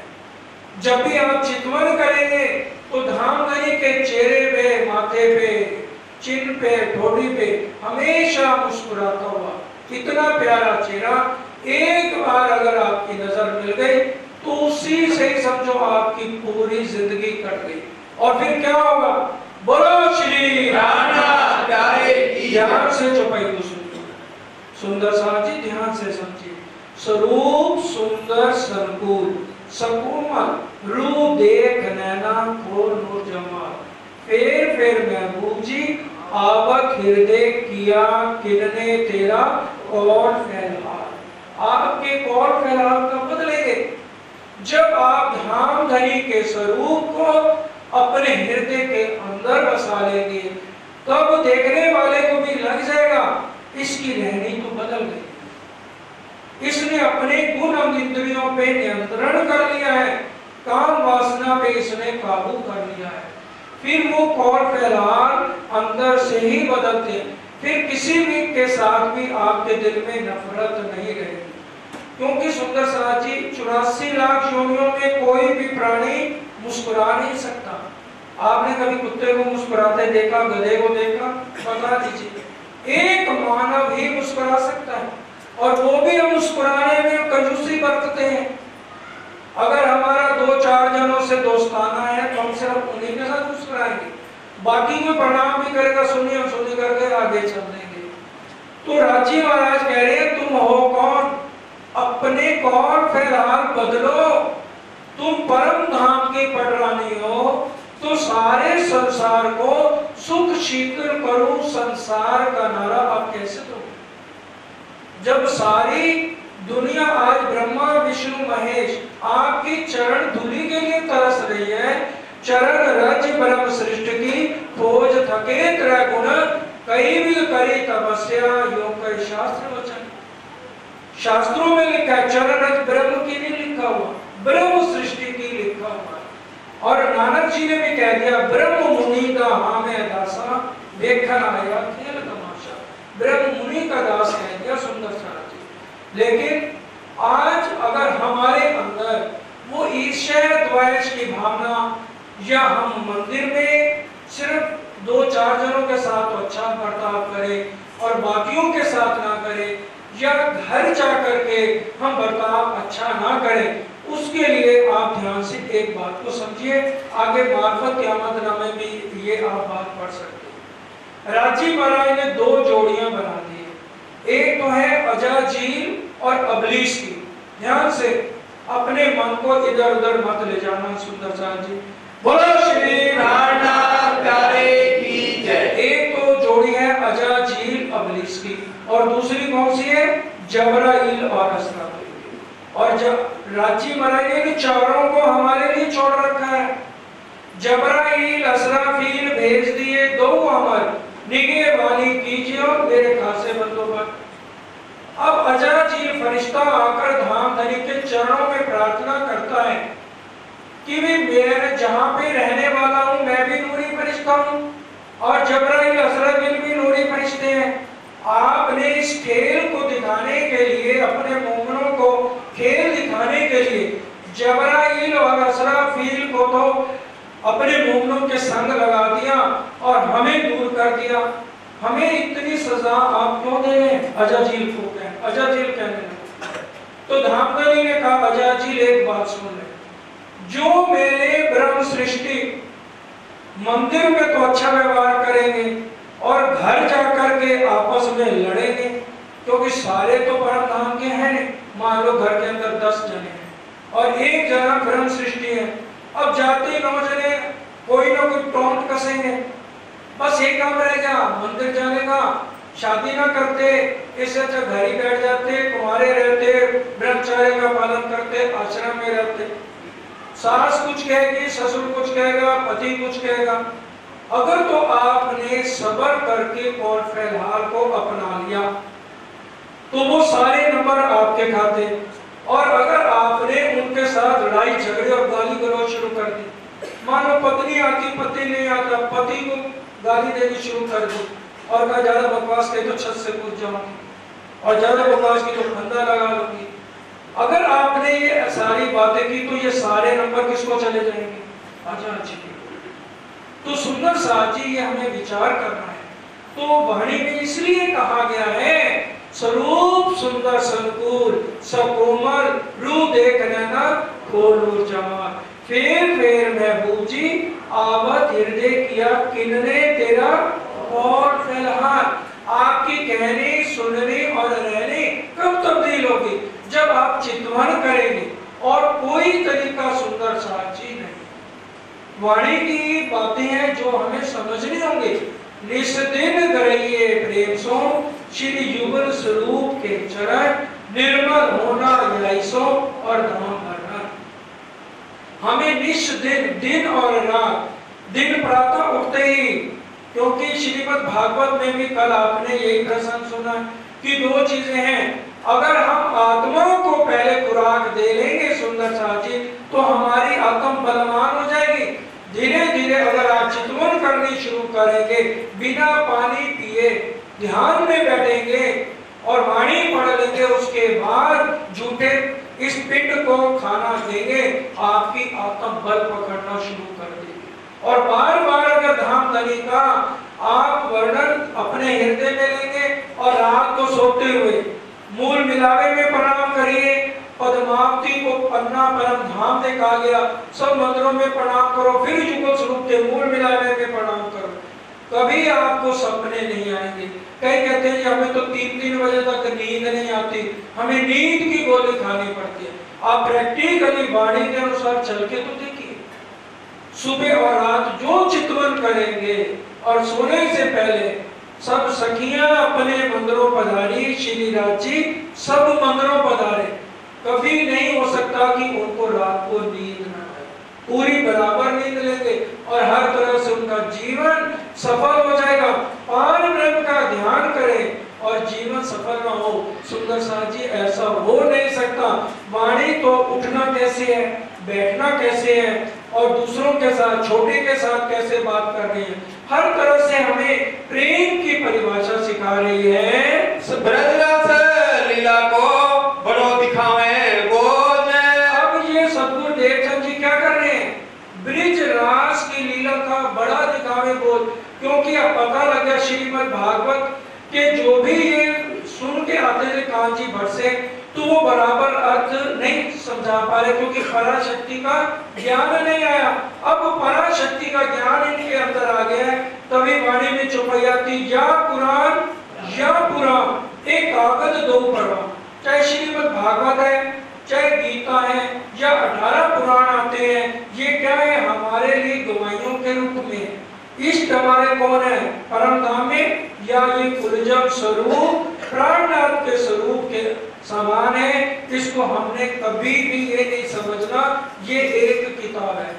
जब भी आप चितवन करेंगे तो धामधनी के चेहरे पे, माथे पे, चिन्ह पे, ठोड़ी पे हमेशा मुस्कुराता हुआ इतना प्यारा चेहरा, एक बार अगर आपकी नजर मिल गई तो उसी से समझो आपकी पूरी जिंदगी कट गई। और फिर क्या होगा? बोलो श्री
प्राणनाथ प्यारे की जय।
ध्यान से चौपाई को सुनिए, सुंदर साहब जी ध्यान से समझिए। स्वरूप सुंदर संकुल, सकोमल रूप देख नैना खोल नूर जमाल, फिर महबूब जी आवक हृदय किया किरने तेरा कौन फैला। आपके कौन फैलाव कब बदलेंगे? जब आप धामधनी के स्वरूप को अपने हृदय के अंदर बसा लेंगे, तब देखने वाले को भी लग जाएगा इसकी रहनी तो बदल गई, इसने अपने गुण और इंद्रियों पे नियंत्रण कर लिया है, काम वासना पे इसने काबू कर लिया है। फिर वो कौर फैलार अंदर से ही बदलते हैं, फिर किसी भी के साथ भी आपके दिल में नफरत नहीं रहेगी, क्योंकि सुंदर साथ जी 84 लाख योनियों में कोई भी प्राणी मुस्कुरा नहीं सकता। आपने कभी कुत्ते को मुस्कुराते देखा, गधे को देखा? बता दीजिए। एक मानव ही मुस्कुरा सकता है, और वो भी हम मुस्कुराने में कंजूसी बरतते हैं। अगर हमारा 2-4 जनों से दोस्ताना है तो हम सिर्फ उन्हीं के साथ मुस्कुराएंगे, बाकी को प्रणाम भी करेगा, सुनिए सुनी करके आगे चल देंगे। तो राजी महाराज कह रहे हैं तुम हो कौन? अपने कौन फिलहाल बदलो, तुम परम धाम की पटरानी हो, तो सारे संसार को सुख शीतल करो संसार का नारा आप कैसे दो? जब सारी दुनिया आज ब्रह्मा विष्णु महेश आपकी चरण धूलि के लिए तरस रही है, चरण रज ब्रह्म सृष्टि की खोज थके त्रय गुण, कई भी करी तपस्या योग का शास्त्र वचन। शास्त्रों में लिखा है, चरण रज ब्रह्म की नहीं लिखा हुआ, ब्रह्म सृष्टि की लिखा हुआ। और नानक जी ने भी कह दिया, ब्रह्म मुनि का हामे दासा देखन आया खेल तमाशा। ब्रह्म मुनि का दास कह दिया सुंदर साथ जी। लेकिन आज अगर हमारे अंदर वो ईर्ष्या द्वेष की भावना, या हम मंदिर में सिर्फ 2-4 जनों के साथ तो अच्छा बर्ताव करें और बाकियों के साथ ना करें, या घर जाकर के हम बर्ताव अच्छा ना करें, उसके लिए आप ध्यान से एक बात को समझिए। आगे मार्फत क़यामतनामे में ये आप बात पढ़ सकते हैं। राजी महाराज ने 2 जोड़ियां बना दी, एक तो है अजाजील और अबलीस की। ध्यान से अपने मन को इधर उधर मत ले जाना सुंदर साथ जी। बोलो श्री
प्राणनाथ प्यारे की जय।
एक तो जोड़ी है अजाजील अबलीस की, और दूसरी कौन सी है? जबराइल और असराफील की। और जब राजी महाराज ने चारों को हमारे लिए छोड़ रखा है। जबराइल असराफील भेज दिए 2 अमर, निगहबानी कीजिए मेरे खासे बंदों पर। अब अजाजील फरिश्ता आकर धामधनी के चरणों में प्रार्थना करता है कि भी मैं जहां पे रहने वाला हूं मैं भी नूरी फरिश्ता हूं, और जबराइल असराफील भी नूरी फरिश्ते हैं। आपने इस खेल को दिखाने के लिए, अपने मोमिनों को खेल दिखाने के लिए जबराइल और असराफील को तो अपने मोमनों के संग लगा दिया और हमें दूर कर दिया। हमें इतनी सजा आप क्यों दे रहे हैं? अजाजील को कहें, अजाजील कहने लगे। तो धामधनी ने कहा, अजाजील एक बात सुन ले, जो मेरे ब्रह्म सृष्टि मंदिर में तो अच्छा व्यवहार करेंगे और घर जाकर के आपस में लड़ेंगे, क्योंकि सारे तो परम धाम के हैं नहीं। मान लो घर के अंदर 10 जने हैं और एक जना ब्रह्म सृष्टि है, अब जाते 9 जने कोई ना कोई टोंट कसेंगे, बस एक काम रह गया, मंदिर जाने का, शादी ना करते, इससे अच्छा घर ही बैठ जाते, कुंवारे रहते, ब्रह्मचर्य का पालन करते, आश्रम में रहते। सास कुछ कहेगी, ससुर कुछ कहेगा, पति कुछ कहेगा। अगर तो आपने सब्र करके और फिलहाल को अपना लिया तो वो सारे नंबर आपके खाते। और अगर आपने उनके साथ लड़ाई झगड़े और गाली गलौज शुरू कर दी, मानो पत्नी आती, पति नहीं आता, पति को गाली देनी शुरू कर दी और कहा ज्यादा बकवास कही तो छत से कूद जाऊंगी और ज्यादा बकवास की तो फंदा लगा लूंगी। अगर आपने ये सारी बातें की तो ये सारे नंबर किसको चले जाएंगे? अजाजी। तो सुंदर साथ जी ये हमें विचार करना है। तो वाणी में इसलिए कहा गया है, स्वरूप सुंदर संकुल सकोमल रू देख नैना खोलो जमाल, फेर महबूब जी आवत हृदय किया किनने तेरा और फिलहाल। आपकी कहने, सुनने और रहने कब तब्दील होगी? जब आप चितवन करेंगे और कोई तरीका सुंदर साची नहीं। वाणी की बातें हैं जो हमें समझनी होंगी। निस दिन गरइये प्रेम सो श्री युगल स्वरूप के चरण, निर्मल होना याइसो और धाम भरना। हमें निश दिन, दिन और रात, दिन प्रातः उठते ही, क्योंकि श्रीमद् भागवत में भी कल आपने यही प्रसंग सुना कि 2 चीजें हैं। अगर हम आत्मा को पहले खुराक दे लेंगे सुंदर साथी, तो हमारी आत्म बलवान हो जाएगी। धीरे धीरे अगर आप चितवन करनी शुरू करेंगे, बिना पानी पिए ध्यान में बैठेंगे और वाणी पढ़ लेंगे, उसके बाद झूठे इस पिंड को खाना देंगे, आपकी आत्म बल पकड़ना शुरू कर देगी। और बार बार अगर धाम धनी का आप वर्णन अपने हृदय में लेंगे और रात को सोते हुए मूल मिलावे में प्रणाम करिए। पद्मावती को पन्ना परम धाम में कहा गया, सब मंदिरों में प्रणाम करो, फिर युगल स्वरूप के मूल मिलावे में प्रणाम करो, कभी आपको सपने नहीं आएंगे। कई कहते हैं हमें तो 3-3 बजे तक नींद नहीं आती, हमें नींद की गोली खानी पड़ती है। आप प्रैक्टिकली वाणी के अनुसार चल के तो देखिए, सुबह और रात जो चितवन करेंगे और सोने से पहले सब सखियां अपने मंदिरों पधारी, श्री राज जी सब मंदिरों पधारे। कभी नहीं हो सकता कि उनको रात को नींद न आए, पूरी बराबर नींद लेंगे और हर तरह से उनका जीवन सफल हो जाएगा। पार ब्रह्म का ध्यान करें और जीवन सफल न हो। सुंदर साथ जी ऐसा हो नहीं सकता। वाणी तो उठना कैसे है, बैठना कैसे है और दूसरों के साथ, छोटे के साथ कैसे बात कर रही है, हर तरह से हमें प्रेम की परिभाषा सिखा रही है।
ब्रजरस लीला को बड़ो दिखावे बोझ।
अब ये सतगुरु देवचंद जी क्या कर रहे हैं? ब्रिज रास की लीला का बड़ा दिखावे बोझ। क्योंकि अब पता लग गया श्रीमद् भागवत के जो भी ये सुन के आते थे कांची भट्ट से, तो वो बराबर अर्थ नहीं समझा पा रहे, क्योंकि पराशक्ति का ज्ञान नहीं आया। अब पराशक्ति का ज्ञान इनके अंदर आ गया है, तभी वाणी में चौपैया थी, या पुराण या पुराण एक कागज 2 प्रमाण। चाहे श्रीमद् भागवत है, चाहे गीता है या 18 पुराण आते हैं, ये क्या है? हमारे लिए गवाहियों के रूप में। इष्ट हमारे कौन है? परम धाम में, या ये कुलजम स्वरूप प्राणनाथ के स्वरूप के समान है। इसको हमने कभी भी ये नहीं समझना ये एक किताब है।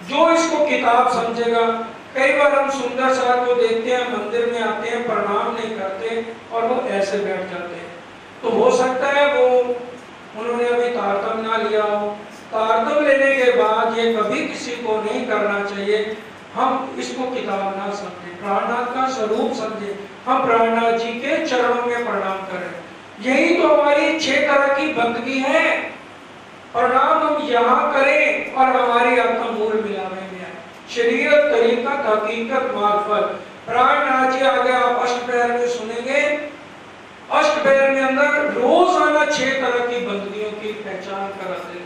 जो इसको किताब समझेगा, कई बार हम सुंदर साथ को देखते हैं, मंदिर में आते हैं, प्रणाम नहीं करते और वो ऐसे बैठ जाते हैं। तो हो सकता है वो उन्होंने अभी तारतम ना लिया हो। तारतम लेने के बाद ये कभी किसी को नहीं करना चाहिए। हम इसको किताब ना समझे, प्राणनाथ का स्वरूप समझे, हम प्राणनाथ जी के चरणों में प्रणाम करें। यही तो हमारी 6 तरह की बंदगी है। प्रणाम हम यहाँ करें और हमारी आत्मा मूल मिलावे में आए। शरीयत तरीकत हकीकत मार्फत। प्राणनाथ जी आगे आप अष्टप्रहर में सुनेंगे। अष्टप्रहर में अंदर रोजाना 6 तरह की बंदगियों की पहचान कराते हैं।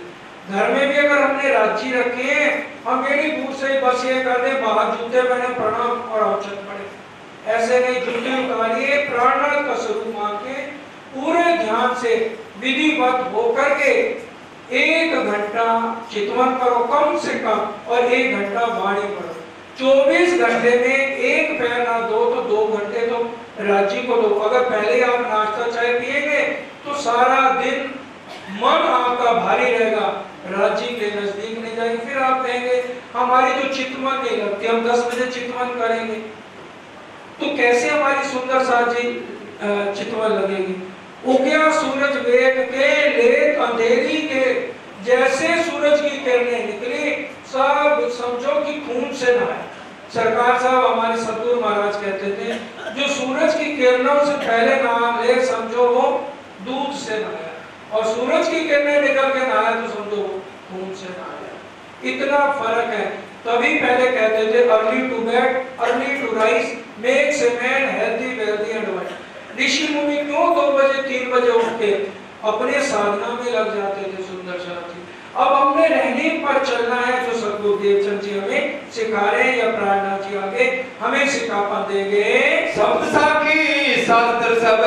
घर में भी अगर हमने राजी रखे हैं, हम ये नहीं दूर से बस ये कर दे, बाहर जूते पहने प्रणाम और औचक पड़े, ऐसे नहीं। जूते उतारिए, प्राणनाथ का स्वरूप मान के पूरे ध्यान से विधिवत होकर के 1 घंटा चितवन करो कम से कम, और 1 घंटा वाणी पढ़ो। 24 घंटे में 1 पैर ना दो तो 2 घंटे तो राजी को दो। अगर पहले आप नाश्ता चाय पिएंगे तो सारा दिन मन आपका भारी रहेगा, राजी के नजदीक नहीं जाएंगे। फिर आप कहेंगे हमारी तो चितवन नहीं लगती, हम 10 बजे चितवन करेंगे, तो कैसे हमारी सुंदर साजी चितवन लगेगी? उगया सूरज वेग के लेत अंधेरी के, जैसे सूरज की किरणें निकली सब समझो कि खून से नहाए। सरकार साहब हमारे सतगुरु महाराज कहते थे, जो सूरज की किरणों से पहले नहा ले समझो वो दूध से नहाया, और सूरज की किरणें निकल के नहाया तो समझो वो खून से नहाया। इतना फर्क है। तभी पहले कहते थे early to bed early to rise makes a man healthy wealthy and wise. ऋषि मुनि क्यों 2 बजे 3 बजे उठ के अपने साधना में लग जाते थे सुंदर साथी। अब हमने रहने पर चलना है, जो सतगुरु देवचंद जी हमें सिखा रहे हैं, या प्राणनाथ जी आगे हमें सिखापन देंगे।
शब्द साखी शास्त्र सब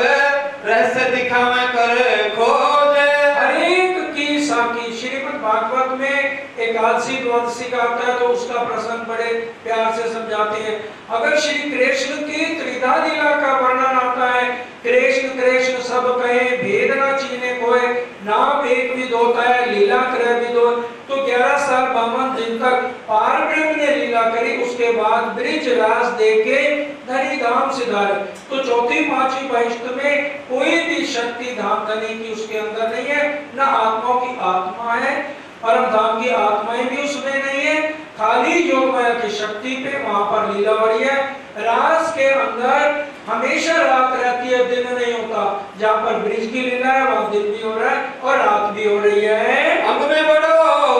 रहस्य दिखावे कर खोज,
हरेक की साखी। श्रीमद् भागवत में एकादशी द्वादशी का आता है तो उसका प्रसंग बड़े प्यार से समझाते हैं। अगर श्री कृष्ण की त्रिधा लीला का वर्णन आता है, कृष्ण कृष्ण सब कहे भेद न चीने कोय, नाम एक विध होता है लीला क्रय विध हो। तो 11 साल 52 दिन तक पार ब्रह्म ने लीला करी, उसके बाद ब्रिज रास देके धनी धाम सिधारे। तो चौथी पांचवी बहिष्ठ में कोई भी शक्ति धाम धनी की उसके अंदर नहीं है, न आत्माओं की आत्मा है, परम धाम की आत्माएं भी उसमें नहीं है, खाली योगमाया की शक्ति पे वहां पर लीला हो रही है। रास के अंदर हमेशा रात रहती है, दिन नहीं होता। जहाँ पर ब्रिज की लीला है वहां दिन भी हो रहा है और रात भी हो रही है।
अंग में बड़ो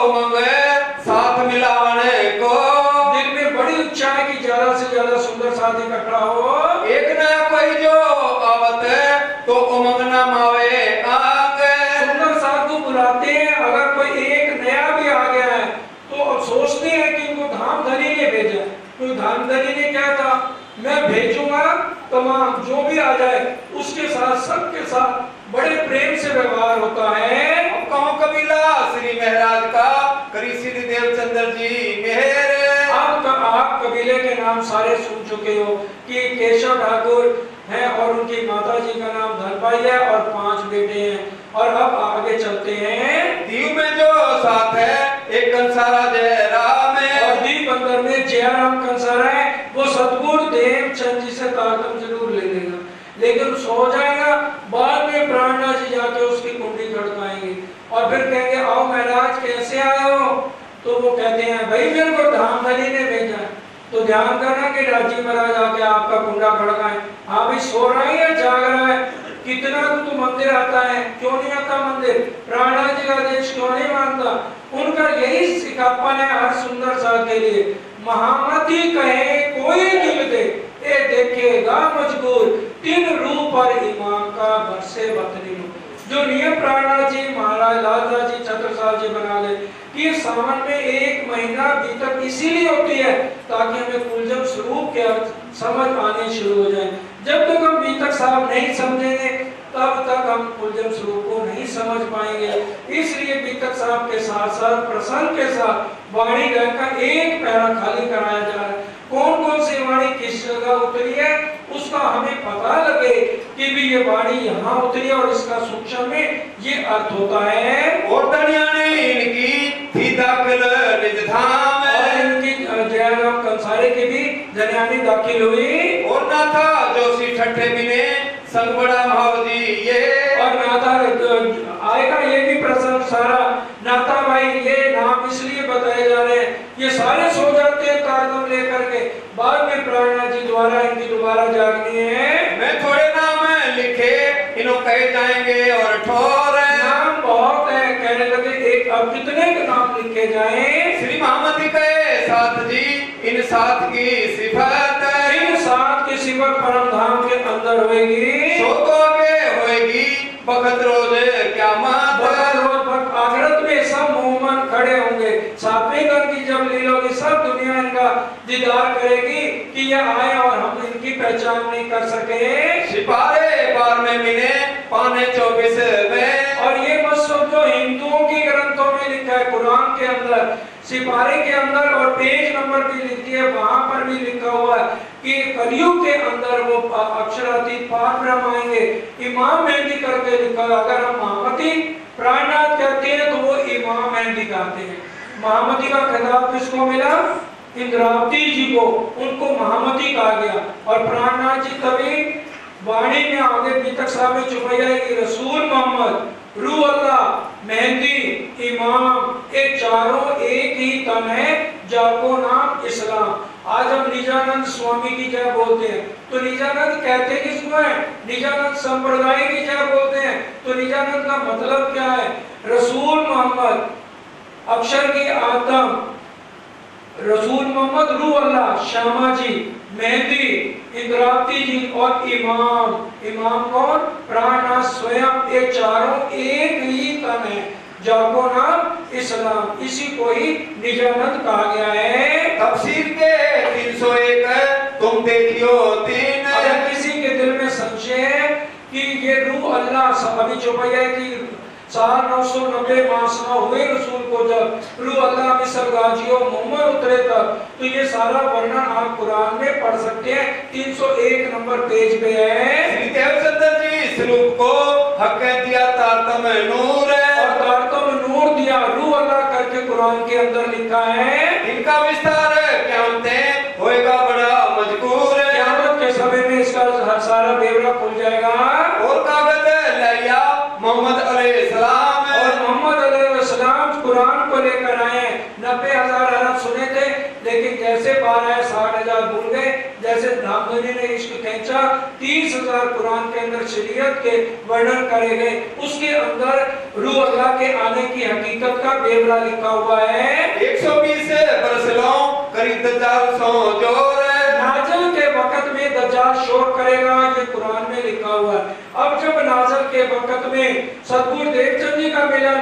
उमंग साथ मिलावने को,
दिल में बड़ी इच्छा है कि ज्यादा से ज्यादा सुंदर साथ इकट्ठा हो।
एक नया कोई जो आवत तो उमंग न मावे आग,
सुंदर साथ को बुलाते हैं, अगर कोई एक नया भी आ गया है तो सोचते हैं कि इनको धाम धनी ने भेजा। तो धाम धनी ने क्या था, मैं भेजूंगा तमाम जो भी आ जाए उसके साथ सबके साथ बड़े प्रेम से व्यवहार होता है।
अब कहो कबीला श्री महाराज का करी श्री देवचंद्र जी मेहर।
आप कबीले के नाम सारे सुन चुके हो कि केशव ठाकुर हैं और उनकी माता जी का नाम धनबाई है और 5 बेटे हैं। और अब आगे चलते हैं।
दीव में जो साथ है एक कंसारा जयराम है,
और दीव अंदर में जयराम कंसारा है, वो सतगुरु देवचंद जी से तारतम जरूर ले लेगा, लेकिन सो जाएगा। बाद में प्राणनाथ जी जाके उसकी कुंडली खड़काएंगे और फिर कहेंगे आओ महाराज कैसे आए हो? तो वो कहते हैं भाई मेरे को धामधनी ने भेजा है। तो ध्यान करना कि राजी महाराज आके आपका कुंडा खड़काए। हाँ भाई सो रहा है या जाग रहा है? कितना तो मंदिर आता है, क्यों नहीं आता मंदिर? प्राणनाथ जी का आदेश क्यों नहीं मानता? उनका यही सिखापन है हर सुंदर साथ के लिए। महामती कहे कोई दिल दे, ए देखेगा मजबूर, 3 रूप पर ईमान का बरसे बतनी। जो नियम प्राणनाथ जी महाराज लालदास जी छत्रसाल जी बना ले कि सावन में 1 महीना बीतक इसीलिए होती है ताकि हमें कुलजम स्वरूप के समझ आने शुरू हो जाए। जब तक हम बीतक साहब नहीं समझेंगे तब तक हम कुलजम स्वरूप को नहीं समझ पाएंगे। इसलिए बीतक साहब के साथ साथ प्रसंग के साथ वाणी गाय का एक पैरा खाली कराया जा रहा है। कौन कौन सी वाणी किस जगह उतरी है उसका हमें पता लगे कि भी ये वाणी यहाँ उतरी और इसका सूक्ष्म में ये अर्थ होता है।
और धनिया ने इनकी थी दाखिल निज धाम,
और इनकी जयराम कंसारे की भी धनियानी दाखिल हुई।
और ना था जोशी ठट्ठे बिने संग बड़ा भावजी ये,
और नाथा आएगा ये भी प्रसंग सारा। नाथा भाई ये नाम इसलिए बताए जा रहे हैं, ये सारे सो जाते हैं तारतम लेकर के, बाद में प्राणनाथ जी द्वारा इनकी दोबारा जागनी है।
मैं थोड़े नाम लिखे इन्हों कहे जाएंगे और ठोर
नाम बहुत है, कहने लगे एक अब कितने के नाम लिखे जाएं?
श्री महामती कहे साथ जी इन सात की सिफत,
इन सात की सिफत परम धाम के अंदर होगी।
सो तो आगे होगी बखत रोज क़यामत,
बखत रोज आखिरत में सब मोमन खड़े होंगे। सातवें गण की जब लीला होगी सब दुनिया इनका दीदार करेगी कि ये आए और हम इनकी पहचान नहीं कर सके।
सिपारे बार में मिले पाने 24 में,
और ये मत समझो हिंदुओं की ग्रंथों में लिखा है, कुरान के अंदर सिपारे के अंदर और पेज नंबर भी लिखी है, वहां पर भी लिखा हुआ है कि कलयुग के अंदर वो अक्षरातीत पाक ब्रह्म आएंगे। इमाम मेहदी करके लिखा है। अगर हम महामती प्राणनाथ कहते हैं तो वो इमाम मेहदी कहते हैं। महामती का खिताब किसको मिला? इंद्रावती जी को, उनको महामती कहा गया। और प्राणनाथ जी तभी वाणी में आगे बीतक साहब में चुपैया कि रसूल मोहम्मद, रूह अल्लाह, मेहंदी, इमाम, ये चारों एक ही तन है, जाको नाम इस्लाम। आज हम निजानंद स्वामी की जय बोलते हैं तो निजानंद कहते किसको है? निजानंद संप्रदाय की जय बोलते हैं। तो निजानंद का मतलब क्या है? रसूल मोहम्मद, अक्षर की आदम, रसूल मोहम्मद, रूह अल्लाह, श्यामा जी, मेहंदी, इंद्रावती जी और इमाम। इमाम कौन? प्राणनाथ स्वयं। ये चारों एक ही तन है, जाको नाम इस्लाम। इसी को ही निजानंद कहा गया है।
तफसीर के 301 तुम देखियो 3।
अगर किसी के दिल में संशय है कि ये रूह अल्लाह, अभी चौपाई की 990 मासना हुए रसूल को जब रूह अल्लाह मिस्र गाजियों मोहम्मद उतरे तक, तो ये सारा वर्णन आप कुरान में पढ़ सकते हैं। 301 नंबर पेज पे है।
श्री देवचंद्र जी स्वरूप को हक दिया तारतम नूर,
और तारतम नूर दिया रूह अल्लाह करके कुरान के अंदर लिखा है।
इनका विस्तार क़यामत होएगा बड़ा मजकूर,
क़यामत के समय में इसका सारा ब्यौरा खुल जाएगा।
और कागज लैया मोहम्मद अलैहिस्सलाम,
और मोहम्मद अलैहिस्सलाम कुरान को लेकर आए। 90,000 अरब सुने थे, लेकिन जैसे बार आए 60,000 भूल गए। जैसे धामधनी ने इश्क खींचा, 30,000 कुरान के अंदर शरीयत के वर्णन करे गए। उसके अंदर रूह अल्लाह के आने की हकीकत का ब्यौरा लिखा हुआ है।
120 बरस लो करीब 400 जोर,
नाजल के वक्त में दज्जाल शोर करेगा, ये कुरान में लिखा हुआ है। अब जब नाजल के वक्त में सतगुरु देवचंद जी का मिलन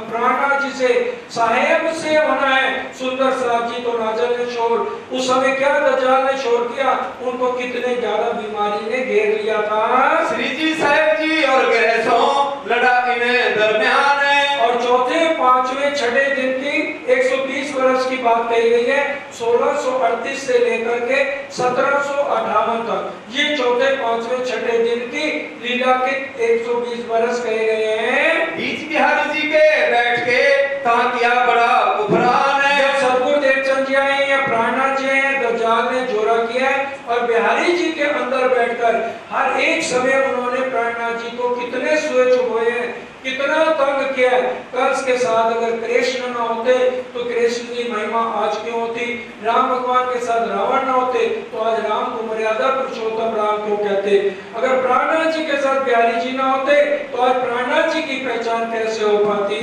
प्राणनाथ जी से साहेब से होना है, सुंदर साहब जी, तो नाजल ने शोर, उस समय क्या दज्जाल ने शोर किया? उनको कितने ज्यादा बीमारी ने घेर लिया था।
श्री जी साहेब जी और ग्रहसों लड़ा इन्हें दरमियान,
और चौथे, पांचवें, छठे दिन की 120 वर्ष की बात कही गई है। 1638 से लेकर के 1758 तक ये चौथे, पांचवें, छठे दिन की लीला के 120 वर्ष कहे गए हैं।
बीच बिहारी जी के बैठ के कहा किया बड़ा कुफरान है।
जब सतगुरु देवचंद जी आए या प्राणनाथ जी आए, दज्जाल ने जोरा किया है। और बिहारी जी के अंदर बैठकर हर एक समय उन्होंने प्राणनाथ जी को कितने सुए चुभोए हैं, कितना तंग किया है। कंस के साथ अगर कृष्ण न होते तो कृष्ण की महिमा आज क्यों होती? राम भगवान के साथ रावण न होते तो आज राम को मर्यादा पुरुषोत्तम राम क्यों कहते? अगर प्राणनाथ जी के साथ बिहारी जी न होते तो आज प्राणनाथ जी की पहचान कैसे हो पाती?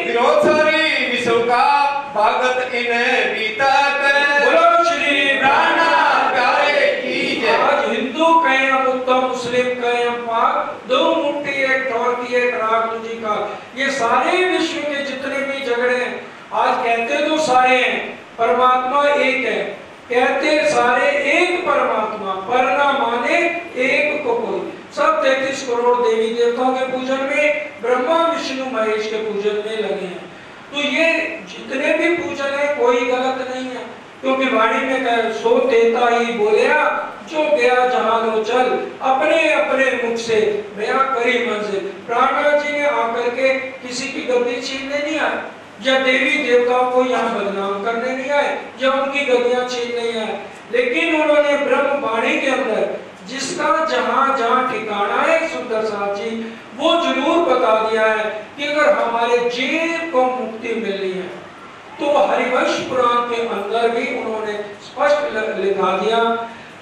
विरोध सारी विश्व का भागत इन्हें बीता कर,
बोलो श्री
प्राणनाथ प्यारे की जय।
आज हिंदू कहें हम उत्तम, मुस्लिम कहें हम पाक, दो मुट्ठी एक ठौर की एक राग तुझी का। ये सारे विश्व के जितने भी झगड़े हैं, आज कहते तो सारे हैं, परमात्मा एक है, कहते सारे एक परमात्मा, पर ना माने एक को कोई। सब 33 करोड़ देवी देवताओं के पूजन में, ब्रह्मा विष्णु महेश के पूजन में लगे हैं। तो ये जितने भी पूजन है कोई गलत नहीं है, क्योंकि वाणी में कहे सो तेता ही बोलिया, जो गया जहां लो चल, अपने अपने मुख से बयां करी मंजिल। प्राणनाथ जी ने आकर के किसी की गद्दी छीनने नहीं आए, या देवी देवताओं को यहाँ बदनाम करने नहीं आए, या उनकी गद्दियां छीनने नहीं आए, लेकिन उन्होंने ब्रह्म वाणी के अंदर जिसका जहां जहां ठिकाना है, सुंदर साहब जी, वो जरूर बता दिया है कि अगर हमारे जीव को मुक्ति मिलनी है तो हरिवंश पुराण के अंदर भी उन्होंने स्पष्ट लिखा दिया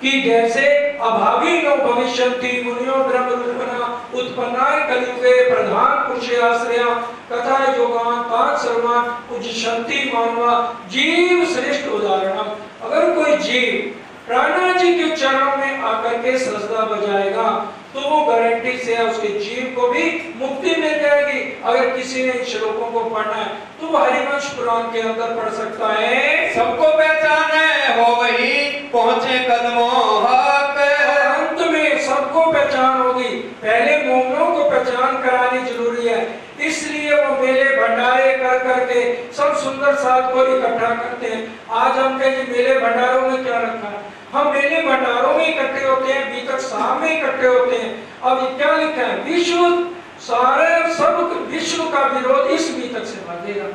कि जैसे अभावी नो भविष्यन्ति मुनियो ब्रह्म रूपना उत्पन्नाय कलियुगे प्रधान पुरुषे आश्रया कथा योगान तान सर्वान उज्जशन्ति मानवा जीव श्रेष्ठ उदाहरणम। अगर कोई जीव प्राणा जी के चरणों में आकर के सजदा बजाएगा तो वो गारंटी से है उसके जीव को भी मुक्ति मिल जाएगी। अगर किसी ने इन श्लोकों को पढ़ना है तो वो हरिवंश पुराण के अंदर पढ़ सकता है।
सबको पहचाने हो वही पहुंचे कदमों हक।
अंत में सबको पहचान होगी, पहले मोमिनों को पहचान करानी जरूरी है। इसलिए वो मेले भंडारे कर करके सब सुंदर साथ को इकट्ठा करते हैं। आज हम कहें मेले भंडारों में क्या रखा है, हम मेले भंडारों में इकट्ठे होते हैं, बीतक साहब में इकट्ठे होते हैं। अब क्या लिखा है, विश्व सारे सब विश्व का विरोध इस बीतक से भागेगा।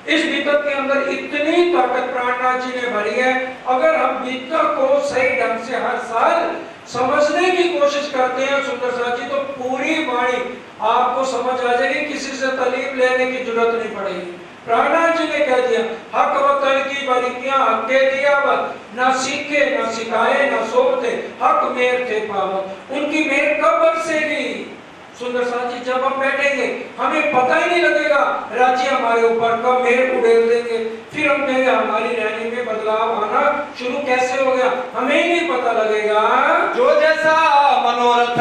इस बीतक के अंदर इतनी ताकत प्राणनाथ जी ने भरी है। अगर हम बीतक को सही ढंग से हर साल समझने की कोशिश करते हैं सुंदर साथ जी, तो पूरी वाणी आपको समझ आ जाएगी, किसी से तालीम लेने की जरूरत नहीं पड़ेगी। प्राणनाथ जी ने कह दिया, हक वतन की बारीकियां हके दिया बत, ना सीखे ना सिखाए ना सोते, हक मेर थे पावत। उनकी मेर कब बरसेगी सुंदर साथ जी, जब हम बैठेंगे हमें पता ही नहीं लगेगा राज्य हमारे ऊपर कब मेर उड़ेल देंगे। फिर हम कहेंगे हमारी रहने में बदलाव आना शुरू कैसे हो गया, हमें ही नहीं पता लगेगा।
जो जैसा मनोरथ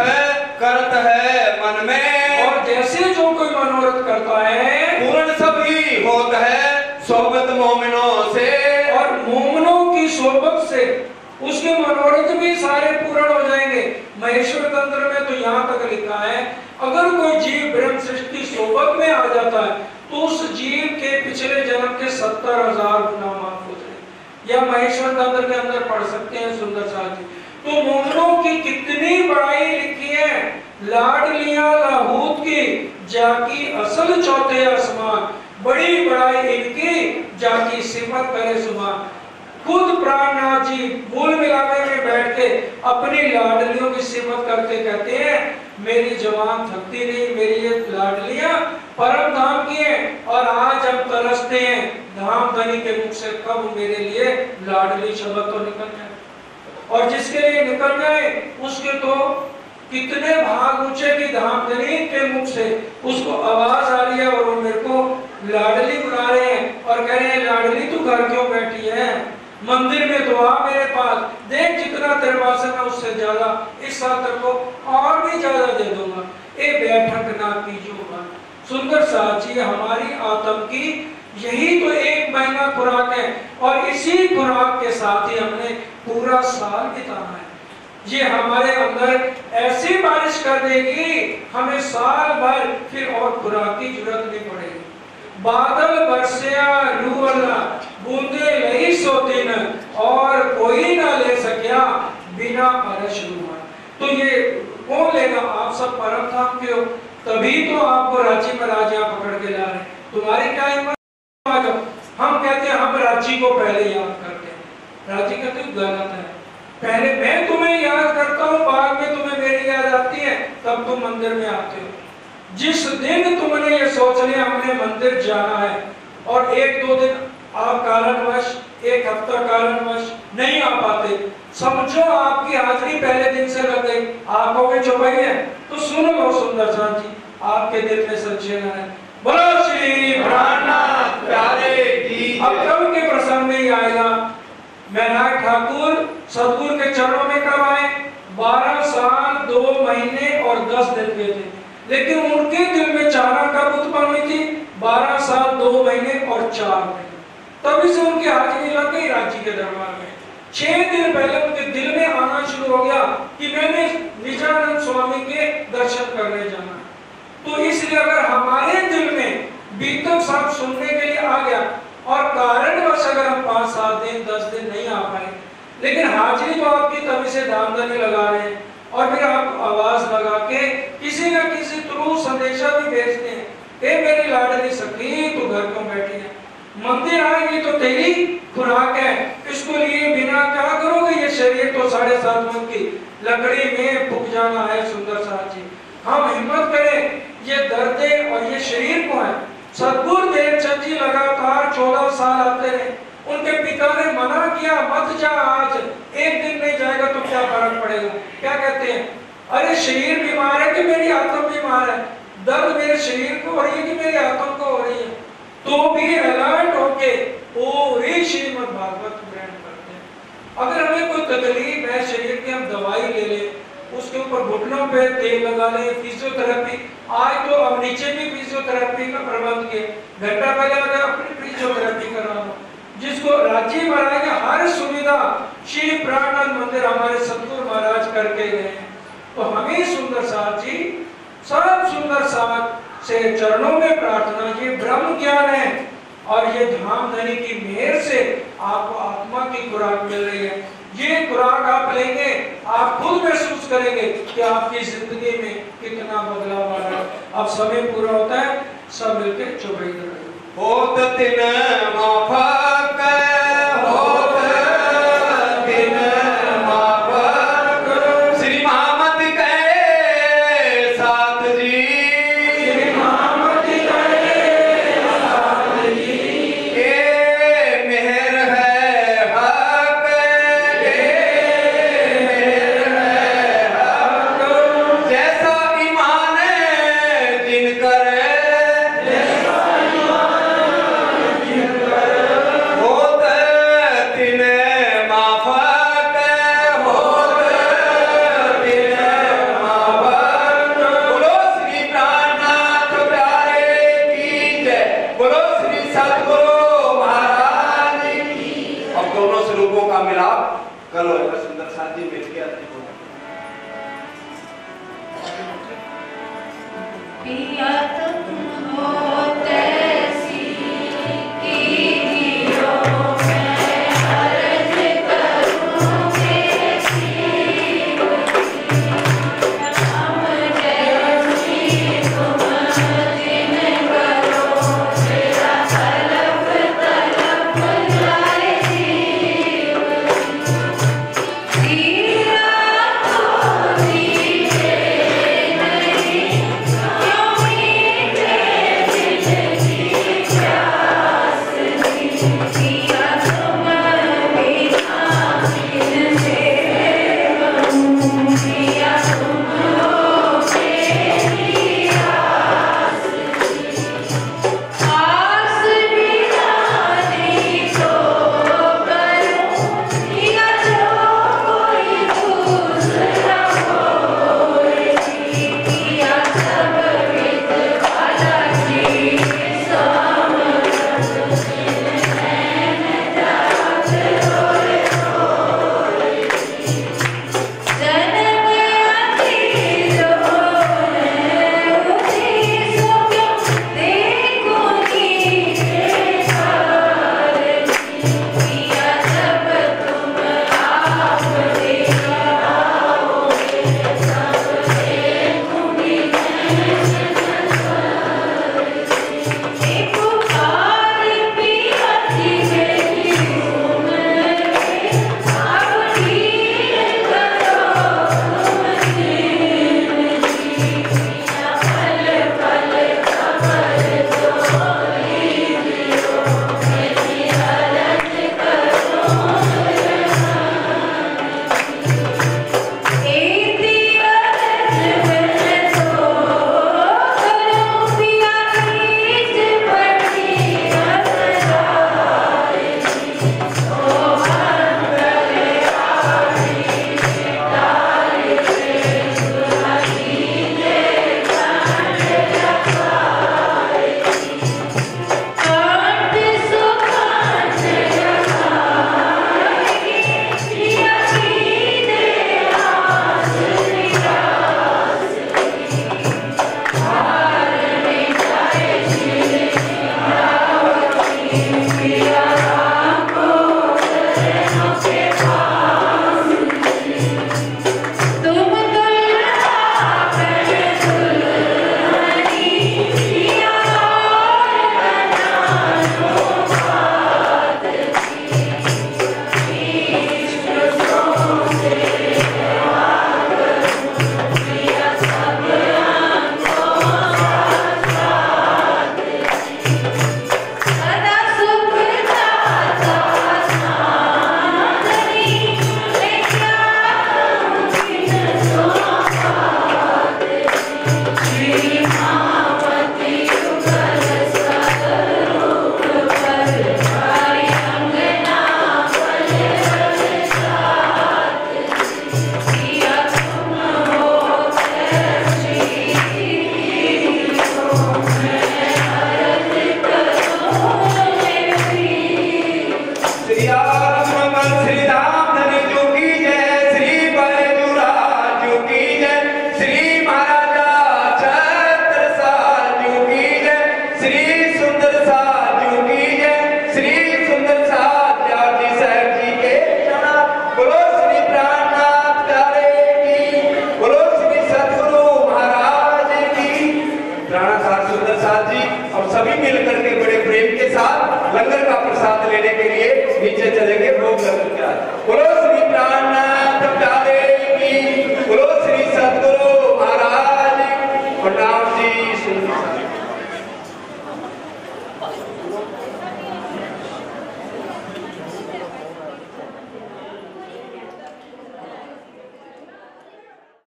करत है मन में,
और जैसे जो कोई मनोरथ करता है
पूर्ण सभी होता है सोबत मोमिनों से।
और मोमिनों की सोबत से उसके मनोरथ भी सारे पूर्ण हो जाएंगे। महेश्वर तंत्र में तो यहाँ तक लिखा है, अगर कोई जीव ब्रह्म सृष्टि की सोबत में आ जाता है तो उस जीव के पिछले जन्म के 70,000 गुना माफ हो जाए। या महेश्वर तंत्र के अंदर पढ़ सकते हैं सुंदर साथ जी। तो मोमिनों की कितनी बड़ाई लिखी है, लाडलियां लाहूत की जाकी असल चौथे आसमान, बड़ी बड़ाई इनकी जाकी सिमत करे सुभान। खुद प्राणनाथ जी मूल मिलावे में बैठ के अपनी लाडलियों की सिमत करते कहते हैं, मेरी जवान थकती नहीं, मेरी ये लाडलियां परम धाम की हैं। और आज हम तरसते हैं धाम धनी के मुख से कब मेरे लिए लाडली शब्द तो निकल जाए। और जिसके लिए निकल जाए उसके तो कितने भाग ऊंचे की धाम धनी के मुख से उसको आवाज आ रही है और वो मेरे को लाडली बुला रहे हैं और कह रहे हैं, लाडली तू घर क्यों बैठी है, मंदिर में तो आ मेरे पास, देख जितना तेरे पास है मैं उससे ज्यादा इस साल तेरे को और भी ज्यादा दे दूंगा, ए बैठक ना कीजिए। सुंदर साथ जी, हमारी आत्म की यही तो 1 महीना खुराक है और इसी खुराक के साथ ही हमने पूरा साल बिताना है। ये हमारे अंदर ऐसी बारिश कर देगी हमें साल भर फिर और खुराक की जरूरत नहीं पड़ेगी। बादल बरसिया लू अल्लाह, बूंदे लही सो दिन, और कोई ना ले सकिया बिना अरश रुआ। तो ये कौन लेगा, आप सब परम धाम के हो, तभी तो आपको रांची में राजा पकड़ के ला रहे। तुम्हारी टाइम आ जाओ, हम कहते हैं हम रांची को पहले याद करते हैं। रांची कहते हैं गलत है, पहले मैं तुम्हें याद करता हूँ, बाद में तुम्हें मेरी याद आती है, तब तुम मंदिर में आते हो। जिस दिन तुमने ये सोच लिया हमने मंदिर जाना है और 1-2 दिन आप कारणवश, 1 हफ्ता कारणवश नहीं आ पाते, समझो आपकी हाजिरी पहले दिन से लग गई, आंखों में चुभाई है, तो सुन लो सुंदर साथ जी, आपके दिल में संशय न है। बोलो श्री प्राणनाथ प्यारे की। अब कब के प्रसंग में ही आएगा, महराज ठाकुर सतगुरु के चरणों में कब आए, 12 साल 2 महीने और 10 दिन के थे, लेकिन उनके दिल में चाहना कब उत्पन्न हुई थी, 12 साल 2 महीने और 4 दिन। तभी से उनकी हाजिरी लग गई रांची के दरबार में। 6 दिन पहले उनके दिल में आना शुरू हो गया कि मैंने निजानंद स्वामी के दर्शन करने जाना। तो इसलिए अगर हमारे दिल में बीतक साहब सुनने के लिए आ गया और कारणवश अगर हम 5-7 दिन 10 दिन नहीं आ पाए, लेकिन हाजिरी तो आपकी तभी से धामधनी लगा रहे हैं और फिर आप आवाज लगा के किसी न किसी थ्रू संदेशा भी भेजते हैं, ए मेरी लाडली सखी तू घर क्यों बैठी है, मंदिर आएगी तो तेरी खुराक है, इसको लिए बिना क्या करोगे, ये शरीर तो 7.5 मन की लकड़ी में फूक जाना है। सुंदर साथ जी, हम हिम्मत करें, ये दर्दे और ये शरीर को है। सतगुरु देवचंद जी लगातार 14 साल आते रहे, उनके पिता ने मना किया मत जा, आज 1 दिन नहीं जाएगा तो क्या फर्क पड़ेगा। क्या कहते हैं, अरे शरीर बीमार है कि मेरी आत्मा बीमार है, दर्द मेरे शरीर को हो रही है कि मेरी आत्मा को हो रही है, तो भी अलर्ट होके पूरी श्रीमद् भागवत ग्रहण करते हैं। अगर हमें कोई तकलीफ है शरीर की, हम दवाई ले लें, उसके ऊपर घुटनों पे तेल लगा लें, फिजियोथेरेपी। आज तो अब नीचे भी फिजियोथेरेपी का प्रबंध किया, घंटा पहले अगर अपनी फिजियोथेरेपी कराना, जिसको राज्य महाराज के हर सुविधा श्री प्राणनाथ मंदिर हमारे सतगुरु महाराज करके गए। तो हमें सुंदर साथ जी, सब सुंदर साथ से चरणों में प्रार्थना, ये ब्रह्म ज्ञान है और ये धाम धनी की मेहर से आपको आत्मा की खुराक मिल रही है। ये खुराक आप लेंगे, आप खुद महसूस करेंगे कि आपकी जिंदगी में कितना बदलाव आ रहा है। अब समय पूरा होता है, सब मिलकर चौपाई करेंगे।
होत तिन